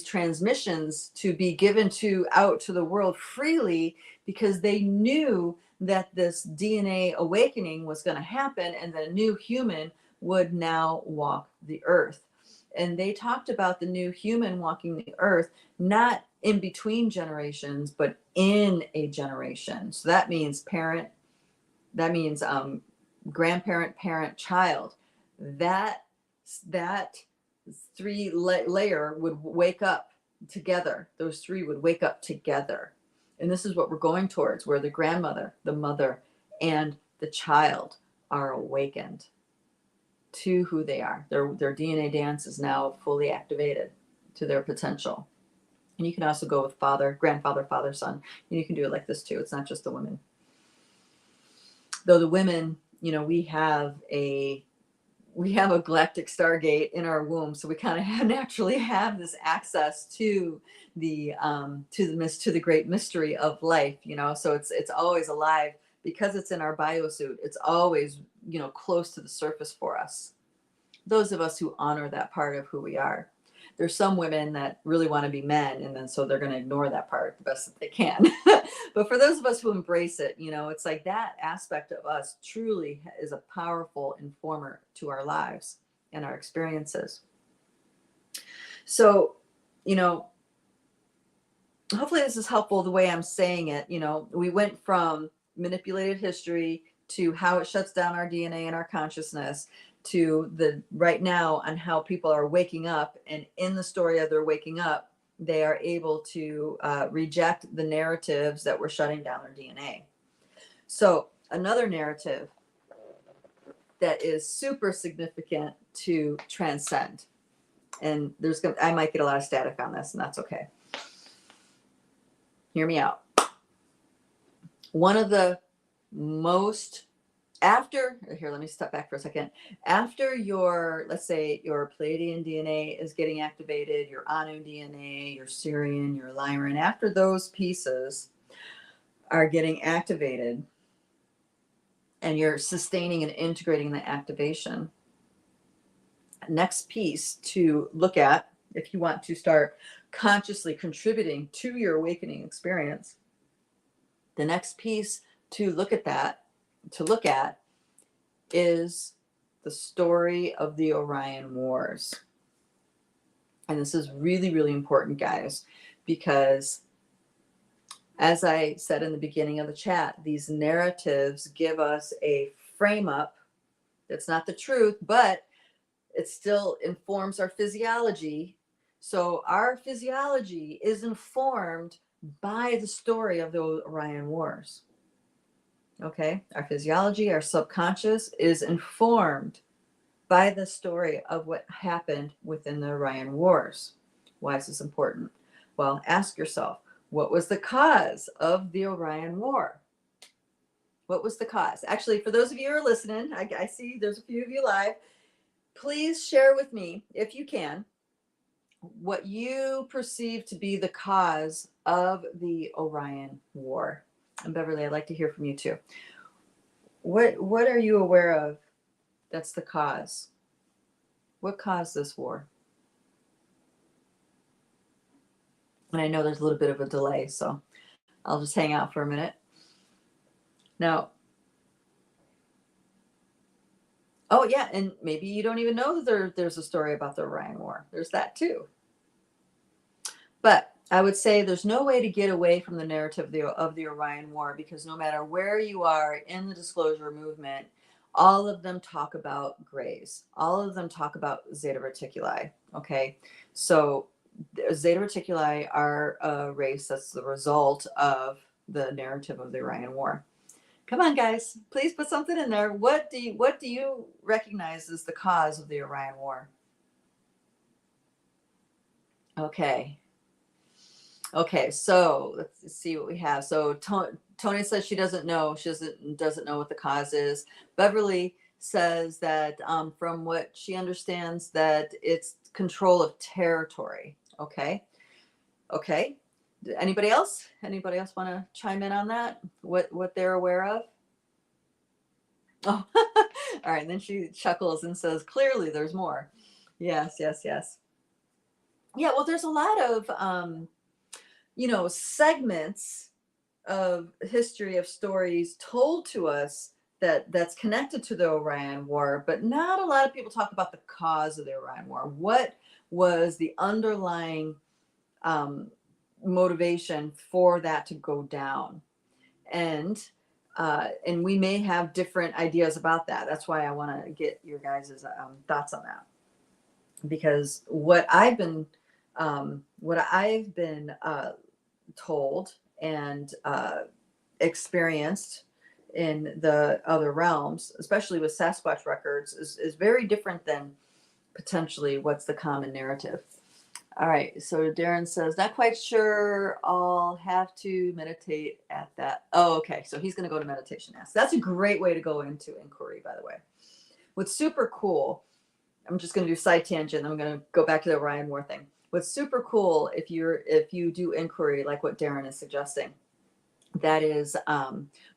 Speaker 1: transmissions to be given out to the world freely, because they knew that this DNA awakening was going to happen and that a new human would now walk the earth. And they talked about the new human walking the earth, not in between generations, but in a generation. So that means parent, that means grandparent, parent, child. That layer would wake up together. Those three would wake up together. And this is what we're going towards, where the grandmother, the mother, and the child are awakened to who they are. Their DNA dance is now fully activated to their potential. And you can also go with father, grandfather, father, son. And you can do it like this too. It's not just the women. Though the women, you know, we have a galactic stargate in our womb, so we kind of naturally have this access to the great mystery of life, you know. So it's always alive because it's in our biosuit. It's always, you know, close to the surface for us, those of us who honor that part of who we are. There's some women that really want to be men, and then so they're going to ignore that part the best that they can. But for those of us who embrace it, you know, it's like that aspect of us truly is a powerful informer to our lives and our experiences. So, you know, hopefully this is helpful the way I'm saying it. You know, we went from manipulated history to how it shuts down our DNA and our consciousness, to the right now on how people are waking up, and in the story of their waking up, they are able to reject the narratives that were shutting down their DNA. So another narrative that is super significant to transcend, and I might get a lot of static on this, and that's okay. Hear me out. One of the most let me step back for a second. After your, let's say your Pleaidian DNA is getting activated, your Anu DNA, your Syrian, your Lyran, after those pieces are getting activated and you're sustaining and integrating the activation, next piece to look at, if you want to start consciously contributing to your awakening experience, the next piece to look at is the story of the Orion Wars. And this is really, really important, guys, because as I said in the beginning of the chat, these narratives give us a frame up that's not the truth, but it still informs our physiology. So our physiology is informed by the story of the Orion Wars. Okay, our physiology, our subconscious is informed by the story of what happened within the Orion Wars. Why is this important? Well, ask yourself, what was the cause of the Orion War? What was the cause? Actually, for those of you who are listening, I see there's a few of you live. Please share with me, if you can, what you perceive to be the cause of the Orion War. And Beverly, I'd like to hear from you too. What are you aware of that's the cause? What caused this war? And I know there's a little bit of a delay, so I'll just hang out for a minute. Now, oh yeah, and maybe you don't even know that there's a story about the Orion War. There's that too. But I would say there's no way to get away from the narrative of the Orion War, because no matter where you are in the disclosure movement, all of them talk about grays. All of them talk about Zeta Reticuli. Okay, so Zeta Reticuli are a race that's the result of the narrative of the Orion War. Come on, guys, please put something in there. What do you recognize as the cause of the Orion War? Okay, so let's see what we have. So Tony says she doesn't know. She doesn't know what the cause is. Beverly says that from what she understands, that it's control of territory. Okay. Anybody else want to chime in on that? What they're aware of? Oh, all right. And then she chuckles and says, clearly there's more. Yes. Yeah, well, there's a lot of segments of history of stories told to us that's connected to the Orion War, but not a lot of people talk about the cause of the Orion War. What was the underlying motivation for that to go down? And we may have different ideas about that. That's why I want to get your guys' thoughts on that, because what I've been told and experienced in the other realms, especially with Sasquatch records, is very different than potentially what's the common narrative. All right, so Darren says, not quite sure, I'll have to meditate at that. Oh, okay, so he's going to go to meditation now. So that's a great way to go into inquiry, by the way. What's super cool, I'm just going to do side tangent, then I'm going to go back to the Orion War thing. What's super cool if you do inquiry like what Darren is suggesting, that is,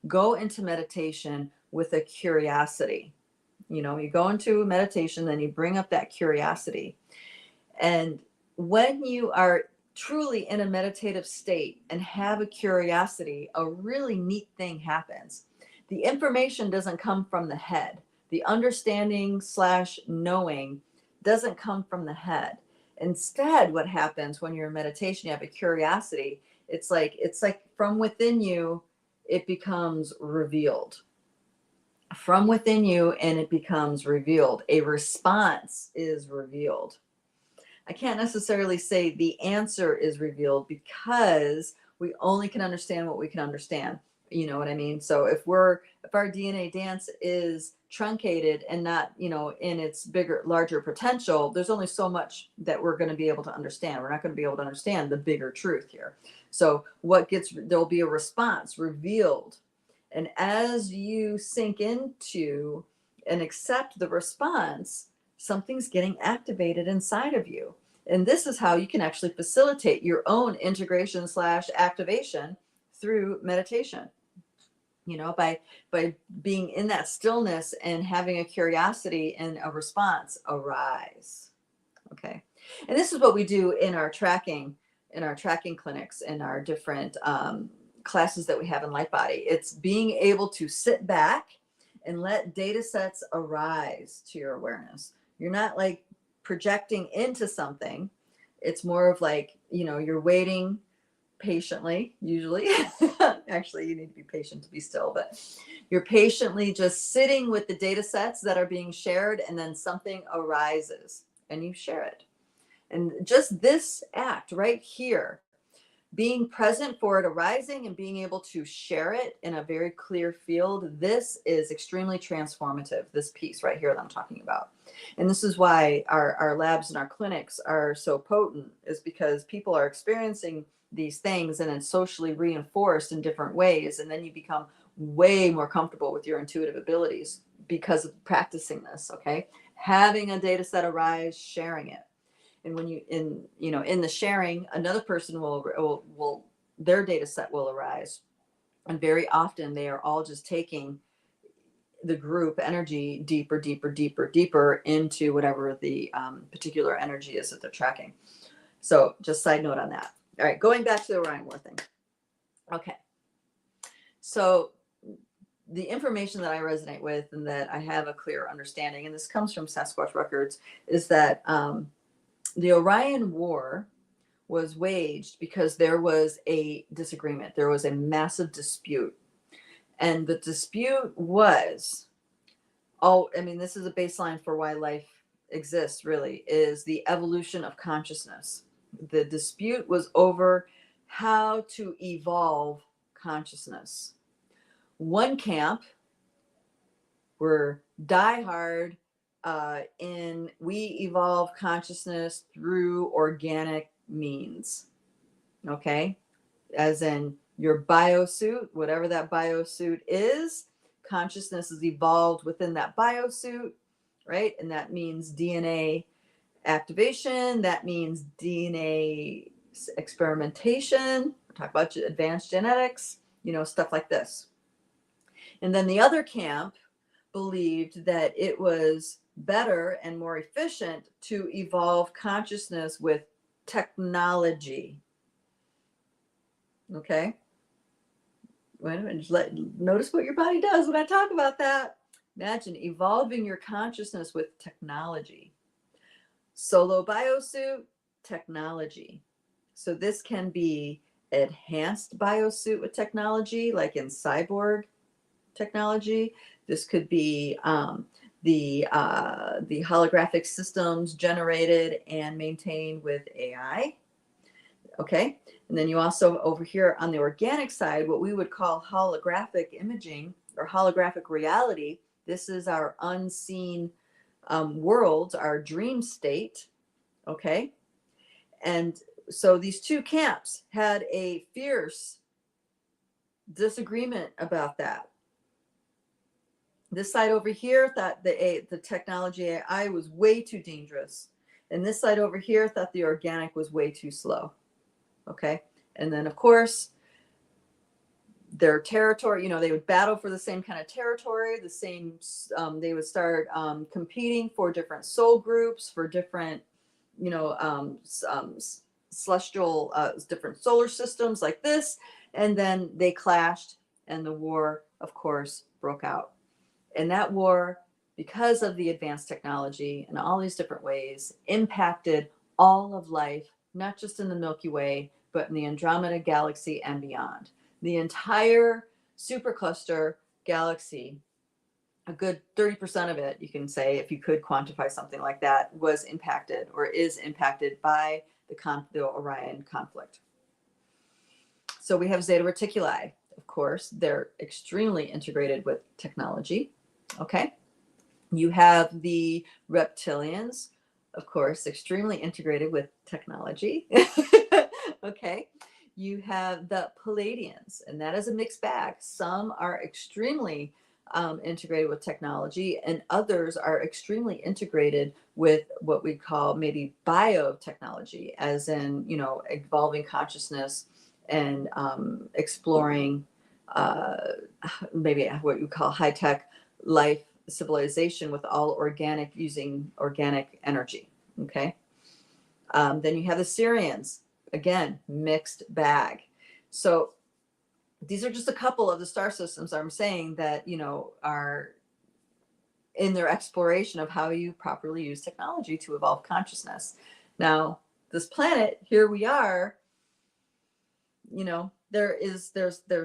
Speaker 1: go into meditation with a curiosity. You know, you go into meditation, then you bring up that curiosity. And when you are truly in a meditative state and have a curiosity, a really neat thing happens. The information doesn't come from the head. The understanding / knowing doesn't come from the head. Instead, what happens when you're in meditation, you have a curiosity. It's like from within you, it becomes revealed. From within you, and it becomes revealed. A response is revealed. I can't necessarily say the answer is revealed, because we only can understand what we can understand. You know what I mean? So if our DNA dance is truncated and not, in its larger potential, there's only so much that we're going to be able to understand. We're not going to be able to understand the bigger truth here. So there'll be a response revealed. And as you sink into and accept the response, something's getting activated inside of you. And this is how you can actually facilitate your own integration / activation through meditation. By being in that stillness and having a curiosity and a response arise. Okay. And this is what we do in our tracking clinics, in our different classes that we have in Light Body. It's being able to sit back and let data sets arise to your awareness. You're not like projecting into something. It's more of like, you're waiting patiently, usually. Actually, you need to be patient to be still, but you're patiently just sitting with the data sets that are being shared, and then something arises and you share it. And just this act right here, being present for it arising and being able to share it in a very clear field, this is extremely transformative, this piece right here that I'm talking about. And this is why our labs and our clinics are so potent, is because people are experiencing these things and it's socially reinforced in different ways. And then you become way more comfortable with your intuitive abilities because of practicing this, okay? Having a data set arise, sharing it. And when in the sharing, another person will their data set will arise. And very often they are all just taking the group energy deeper, deeper, deeper, deeper into whatever the particular energy is that they're tracking. So just side note on that. All right, going back to the Orion War thing. Okay. So the information that I resonate with and that I have a clear understanding, and this comes from Sasquatch records, is that the Orion War was waged because there was a disagreement. There was a massive dispute. And the dispute was, this is a baseline for why life exists, really, is the evolution of consciousness. The dispute was over how to evolve consciousness. One camp were diehard in we evolve consciousness through organic means. Okay? As in your biosuit, whatever that biosuit is, consciousness is evolved within that biosuit, right? And that means DNA activation, that means DNA experimentation. We're talking about advanced genetics, stuff like this. And then the other camp believed that it was better and more efficient to evolve consciousness with technology. Okay? wait a minute, notice what your body does when I talk about that. Imagine evolving your consciousness with technology. Solo biosuit, technology. So this can be enhanced biosuit with technology, like in cyborg technology. This could be the holographic systems generated and maintained with AI. Okay. And then you also over here on the organic side, what we would call holographic imaging or holographic reality. This is our unseen worlds, our dream state. Okay. And so these two camps had a fierce disagreement about that. This side over here thought the technology AI was way too dangerous. And this side over here thought the organic was way too slow. Okay. And then, of course, their territory, you know, they would battle for the same kind of territory, the same, they would start competing for different soul groups, for different, you know, celestial, different solar systems like this. And then they clashed and the war, of course, broke out. And that war, because of the advanced technology and all these different ways, impacted all of life, not just in the Milky Way, but in the Andromeda galaxy and beyond. The entire supercluster galaxy, a good 30% of it, you can say, if you could quantify something like that, was impacted or is impacted by the Orion conflict. So we have Zeta Reticuli. Of course, they're extremely integrated with technology. Okay. You have the reptilians, of course, extremely integrated with technology. Okay. You have the Pleaidians, and that is a mixed bag. Some are extremely integrated with technology, and others are extremely integrated with what we call maybe biotechnology, as in, you know, evolving consciousness and exploring maybe what you call high-tech life civilization with all organic, using organic energy. Okay. Then you have the Syrians, again, mixed bag. So these are just a couple of the star systems I'm saying that, you know, are in their exploration of how you properly use technology to evolve consciousness. Now, this planet, here we are, you know, there's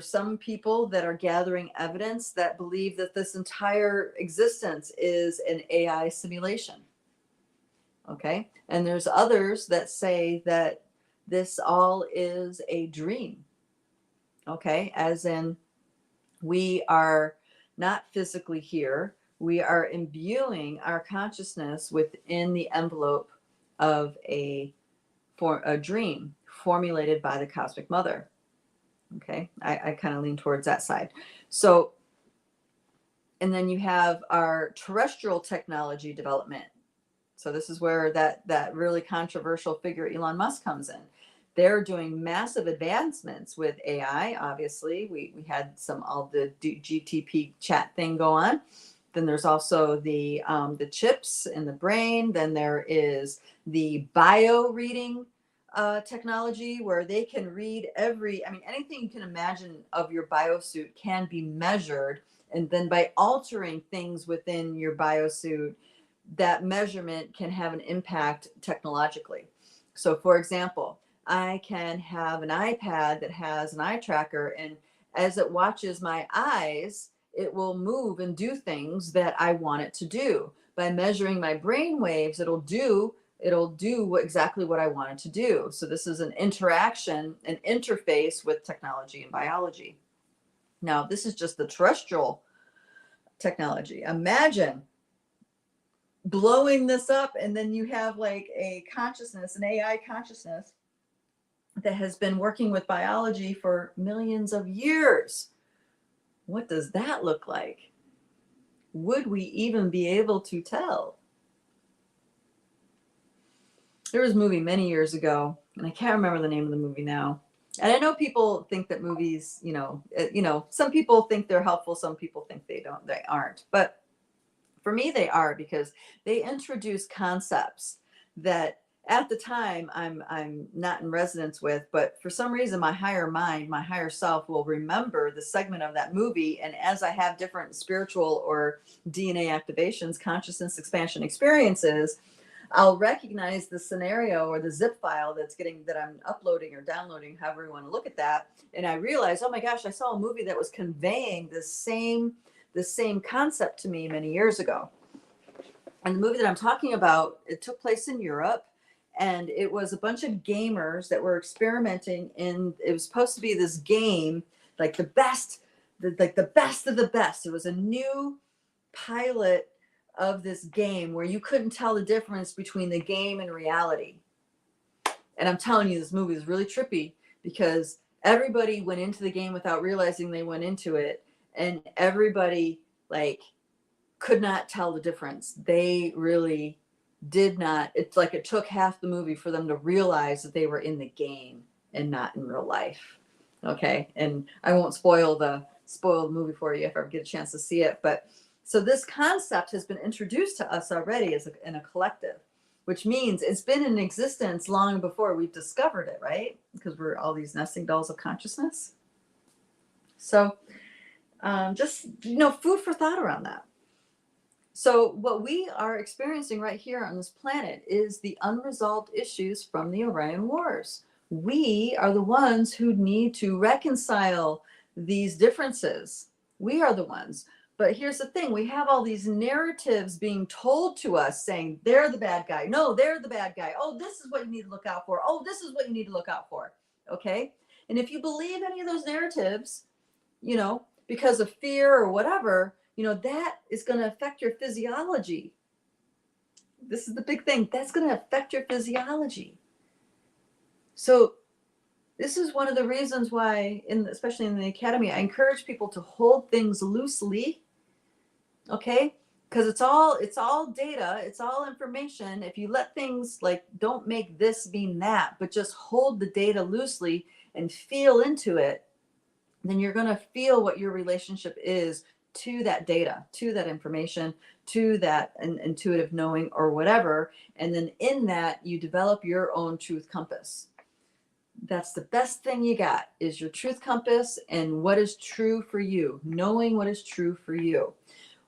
Speaker 1: some people that are gathering evidence that believe that this entire existence is an AI simulation. Okay. And there's others that say that this all is a dream. Okay. As in, we are not physically here. We are imbuing our consciousness within the envelope of a dream formulated by the cosmic mother. Okay. I kind of lean towards that side. So, and then you have our terrestrial technology development. So this is where that really controversial figure Elon Musk comes in. They're doing massive advancements with AI. Obviously, we had all the GTP chat thing go on. Then there's also the chips in the brain. Then there is the bio reading technology, where they can read anything you can imagine of your biosuit can be measured. And then by altering things within your biosuit, that measurement can have an impact technologically. So for example, I can have an iPad that has an eye tracker, and as it watches my eyes, it will move and do things that I want it to do. By measuring my brain waves, it'll do exactly what I want it to do. So this is an interaction, an interface with technology and biology. Now, this is just the terrestrial technology. Imagine blowing this up, and then you have like a consciousness, an AI consciousness that has been working with biology for millions of years. What does that look like? Would we even be able to tell? There was a movie many years ago, and I can't remember the name of the movie now. And I know people think that movies, some people think they're helpful, some people think they aren't. But for me, they are, because they introduce concepts that at the time I'm not in resonance with, but for some reason my higher mind, my higher self will remember the segment of that movie. And as I have different spiritual or DNA activations, consciousness expansion experiences, I'll recognize the scenario or the zip file that I'm uploading or downloading, however you want to look at that. And I realize, oh my gosh, I saw a movie that was conveying the same concept to me many years ago. And the movie that I'm talking about, it took place in Europe, and it was a bunch of gamers that were experimenting in, it was supposed to be this game, like the best of the best. It was a new pilot of this game where you couldn't tell the difference between the game and reality. And I'm telling you, this movie is really trippy because everybody went into the game without realizing they went into it, and everybody like could not tell the difference. They really did not. It's like it took half the movie for them to realize that they were in the game and not in real life. Okay. And I won't spoil the movie for you if I ever get a chance to see it. But so this concept has been introduced to us already in a collective, which means it's been in existence long before we've discovered it, right? Because we're all these nesting dolls of consciousness. So just, food for thought around that. So what we are experiencing right here on this planet is the unresolved issues from the Orion Wars. We are the ones who need to reconcile these differences. We are the ones. But here's the thing. We have all these narratives being told to us saying, they're the bad guy. No, they're the bad guy. Oh, this is what you need to look out for. Oh, this is what you need to look out for. Okay? And if you believe any of those narratives, because of fear or whatever, that is going to affect your physiology. This is the big thing. That's going to affect your physiology. So this is one of the reasons why, especially in the academy, I encourage people to hold things loosely. Okay? Because it's all data, it's all information. If you let things don't make this mean that, but just hold the data loosely and feel into it, then you're going to feel what your relationship is to that data, to that information, to that intuitive knowing or whatever. And then in that, you develop your own truth compass. That's the best thing you got, is your truth compass and what is true for you, knowing what is true for you.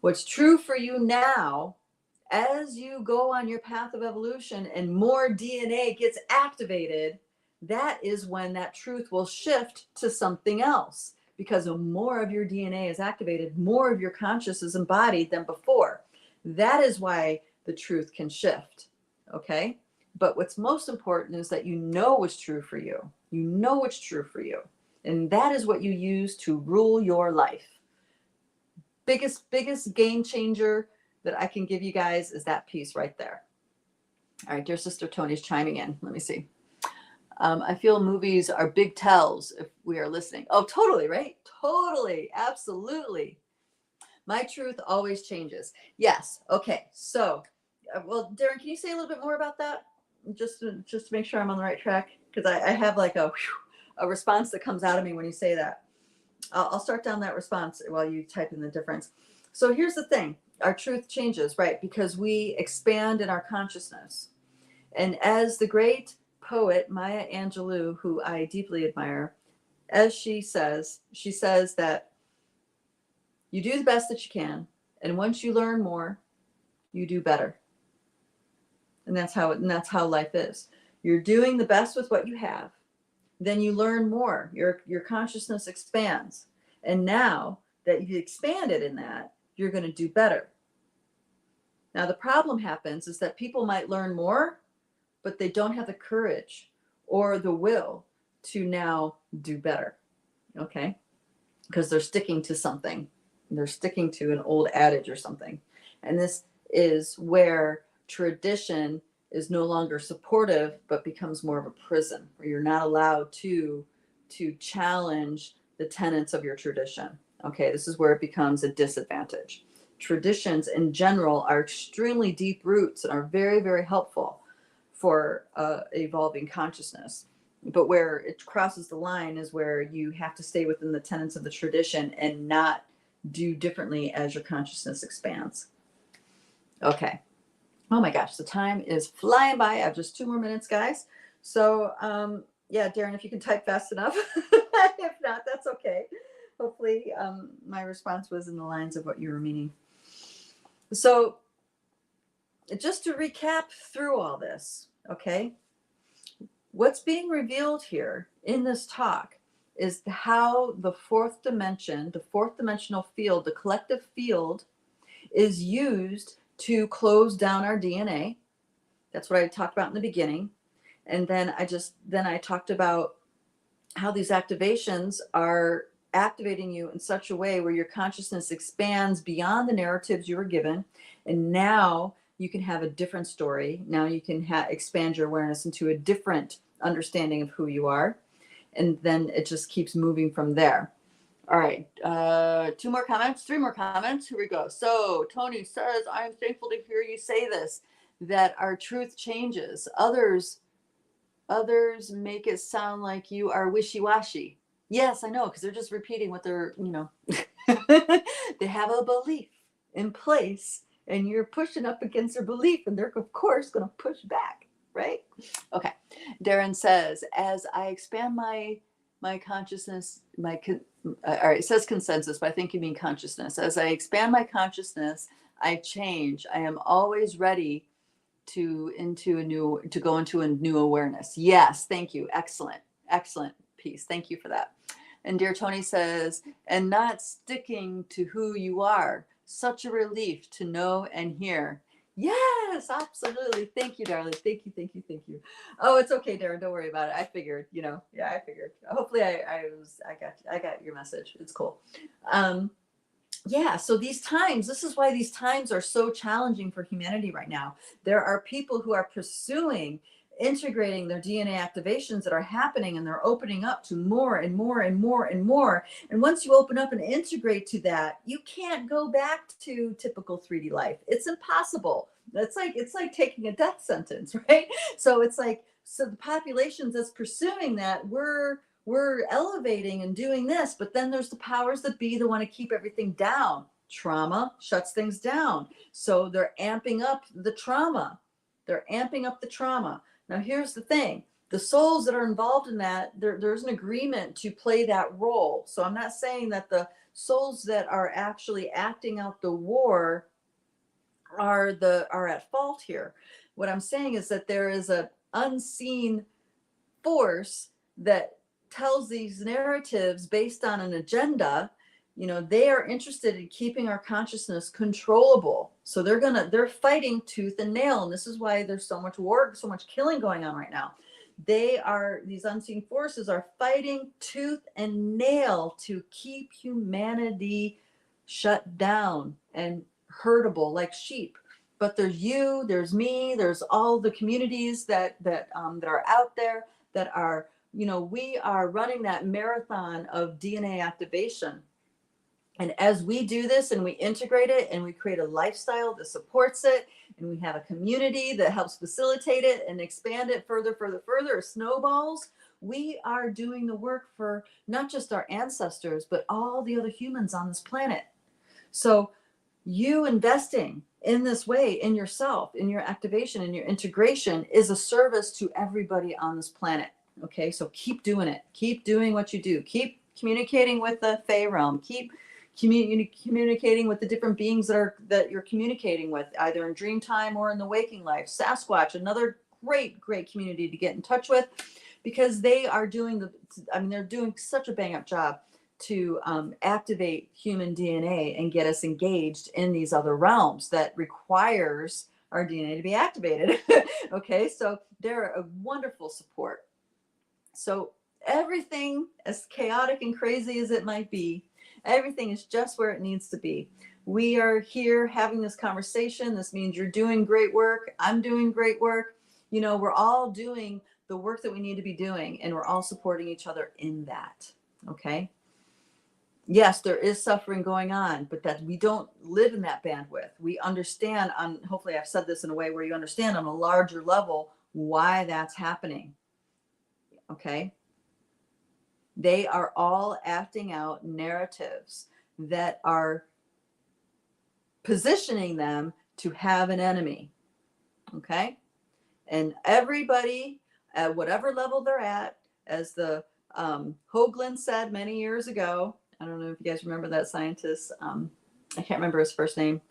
Speaker 1: What's true for you now, as you go on your path of evolution and more DNA gets activated, that is when that truth will shift to something else. Because more of your DNA is activated, more of your conscious is embodied than before. That is why the truth can shift. Okay? But what's most important is that you know what's true for you. You know what's true for you. And that is what you use to rule your life. Biggest game changer that I can give you guys is that piece right there. All right, dear sister Tony's chiming in. Let me see. I feel movies are big tells if we are listening. Oh, totally, right? Totally. Absolutely. My truth always changes. Yes. Okay. So, well, Darren, can you say a little bit more about that? Just to make sure I'm on the right track? Because I have like a response that comes out of me when you say that. I'll start down that response while you type in the difference. So here's the thing. Our truth changes, right? Because we expand in our consciousness. And as the great poet Maya Angelou, who I deeply admire, as she says that you do the best that you can, and once you learn more, you do better. And that's how life is. You're doing the best with what you have, then you learn more. Your consciousness expands, and now that you've expanded in that, you're going to do better. Now the problem happens is that people might learn more, but they don't have the courage or the will to now do better, okay? Because they're sticking to something. They're sticking to an old adage or something. And this is where tradition is no longer supportive, but becomes more of a prison, where you're not allowed to challenge the tenets of your tradition, okay? This is where it becomes a disadvantage. Traditions in general are extremely deep roots and are very, very helpful for evolving consciousness. But where it crosses the line is where you have to stay within the tenets of the tradition and not do differently as your consciousness expands. Okay. Oh my gosh, the time is flying by. I have just 2 more minutes, guys. So, yeah, Darren, if you can type fast enough. If not, that's okay. Hopefully, my response was in the lines of what you were meaning. So, just to recap through all this, okay, what's being revealed here in this talk is how the fourth dimension, the fourth dimensional field, the collective field, is used to close down our DNA. That's what I talked about in the beginning. And then I talked about how these activations are activating you in such a way where your consciousness expands beyond the narratives you were given. And now you can have a different story. Now you can expand your awareness into a different understanding of who you are. And then it just keeps moving from there. All right, 2 more comments, 3 more comments. Here we go. So Tony says, I am thankful to hear you say this, that our truth changes. Others make it sound like you are wishy-washy. Yes, I know, because they're just repeating what they're, they have a belief in place, and you're pushing up against their belief, and they're, of course, going to push back, right? Okay. Darren says, as I expand my consciousness, all right, it says consensus, but I think you mean consciousness. As I expand my consciousness, I change. I am always ready to go into a new awareness. Yes, thank you. Excellent piece. Thank you for that. And dear Tony says, and not sticking to who you are. Such a relief to know and hear. Yes, absolutely. Thank you, darling. Thank you. Oh, it's okay, Darren. Don't worry about it. I figured, I figured. Hopefully I got your message. It's cool. Yeah, so this is why these times are so challenging for humanity right now. There are people who are pursuing integrating their DNA activations that are happening, and they're opening up to more and more and more and more. And once you open up and integrate to that, you can't go back to typical 3D life. It's impossible. It's like taking a death sentence, right? So the populations that's pursuing that, we're elevating and doing this, but then there's the powers that be that want to keep everything down. Trauma shuts things down. So they're amping up the trauma. Now, here's the thing. The souls that are involved in that, there's an agreement to play that role. So I'm not saying that the souls that are actually acting out the war are at fault here. What I'm saying is that there is an unseen force that tells these narratives based on an agenda. They are interested in keeping our consciousness controllable. So they're fighting tooth and nail. And this is why there's so much war, so much killing going on right now. These unseen forces are fighting tooth and nail to keep humanity shut down and herdable like sheep. But there's you, there's me, there's all the communities that are out there that are, we are running that marathon of DNA activation. And as we do this and we integrate it and we create a lifestyle that supports it, and we have a community that helps facilitate it and expand it further, it snowballs, we are doing the work for not just our ancestors, but all the other humans on this planet. So you investing in this way, in yourself, in your activation, in your integration, is a service to everybody on this planet. Okay, so keep doing it. Keep doing what you do. Keep communicating with the Fey realm. Keep communicating with the different beings that you're communicating with, either in dream time or in the waking life. Sasquatch, another great community to get in touch with, because they are they're doing such a bang up job to activate human DNA and get us engaged in these other realms that requires our DNA to be activated. Okay, so they're a wonderful support. So everything, as chaotic and crazy as it might be, everything is just where it needs to be. We are here having this conversation. This means you're doing great work. I'm doing great work. We're all doing the work that we need to be doing, and we're all supporting each other in that. Okay. Yes, there is suffering going on, but that we don't live in that bandwidth. We understand hopefully I've said this in a way where you understand on a larger level why that's happening. Okay. They are all acting out narratives that are positioning them to have an enemy. Okay. And everybody at whatever level they're at, as the Hoagland said many years ago, I don't know if you guys remember that scientist. I can't remember his first name,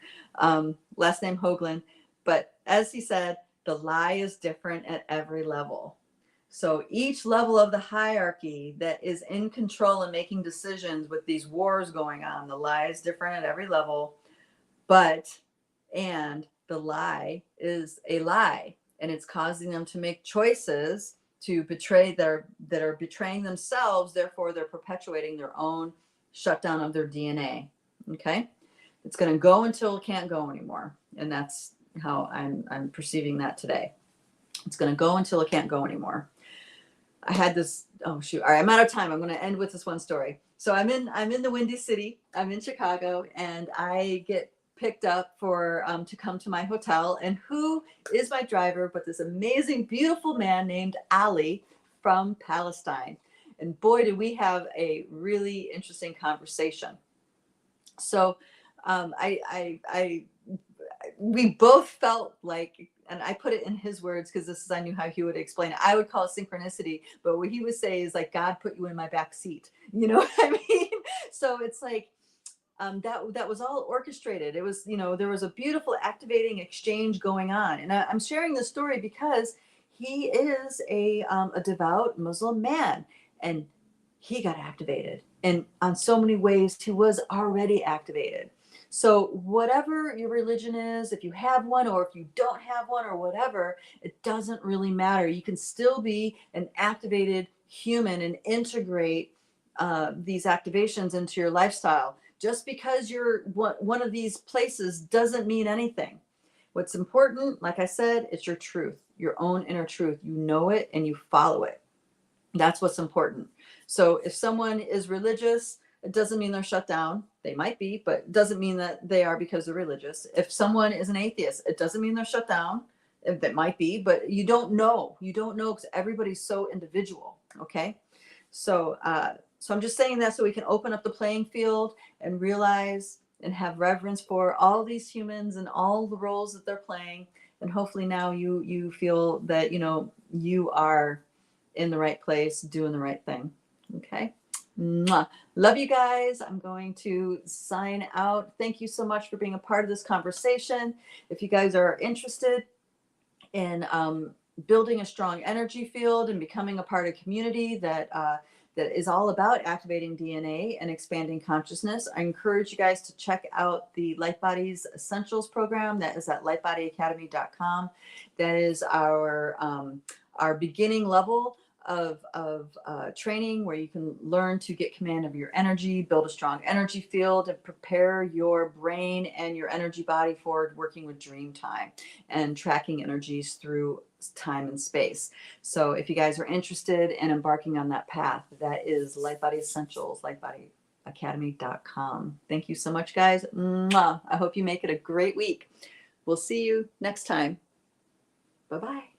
Speaker 1: last name Hoagland. But as he said, the lie is different at every level. So each level of the hierarchy that is in control and making decisions with these wars going on, the lie is different at every level. And the lie is a lie, and it's causing them to make choices to betray that are betraying themselves. Therefore, they're perpetuating their own shutdown of their DNA. Okay, it's going to go until it can't go anymore, and that's how I'm perceiving that today. It's going to go until it can't go anymore. I had this. Oh shoot! All right, I'm out of time. I'm going to end with this one story. So I'm in the Windy City. I'm in Chicago, and I get picked up for to come to my hotel. And who is my driver but this amazing, beautiful man named Ali from Palestine. And boy, did we have a really interesting conversation. So we both felt like, and I put it in his words because this is, I knew how he would explain it. I would call it synchronicity, but what he would say is like, God put you in my back seat. You know what I mean? So it's like, that was all orchestrated. It was, there was a beautiful activating exchange going on. And I'm sharing this story because he is a devout Muslim man, and he got activated. And on so many ways, he was already activated. So whatever your religion is, if you have one or if you don't have one or whatever, it doesn't really matter. You can still be an activated human and integrate these activations into your lifestyle. Just because you're one of these places doesn't mean anything. What's important, like I said, it's your truth, your own inner truth. You know it and you follow it. That's what's important. So if someone is religious, it doesn't mean they're shut down. They might be, but it doesn't mean that they are because they're religious. If someone is an atheist, it doesn't mean they're shut down. That might be, but you don't know. You don't know because everybody's so individual. Okay. So I'm just saying that so we can open up the playing field and realize and have reverence for all these humans and all the roles that they're playing. And hopefully now you feel that, you are in the right place, doing the right thing. Okay. Mwah. Love you guys. I'm going to sign out. Thank you so much for being a part of this conversation. If you guys are interested in building a strong energy field and becoming a part of a community that is all about activating DNA and expanding consciousness, I encourage you guys to check out the Light Bodies Essentials program. That is at lightbodyacademy.com. That is our beginning level of training where you can learn to get command of your energy, build a strong energy field, and prepare your brain and your energy body for working with dream time and tracking energies through time and space. So if you guys are interested in embarking on that path, that is Light Body Essentials, lightbodyacademy.com. Thank you so much, guys. Mwah. I hope you make it a great week. We'll see you next time. Bye-bye.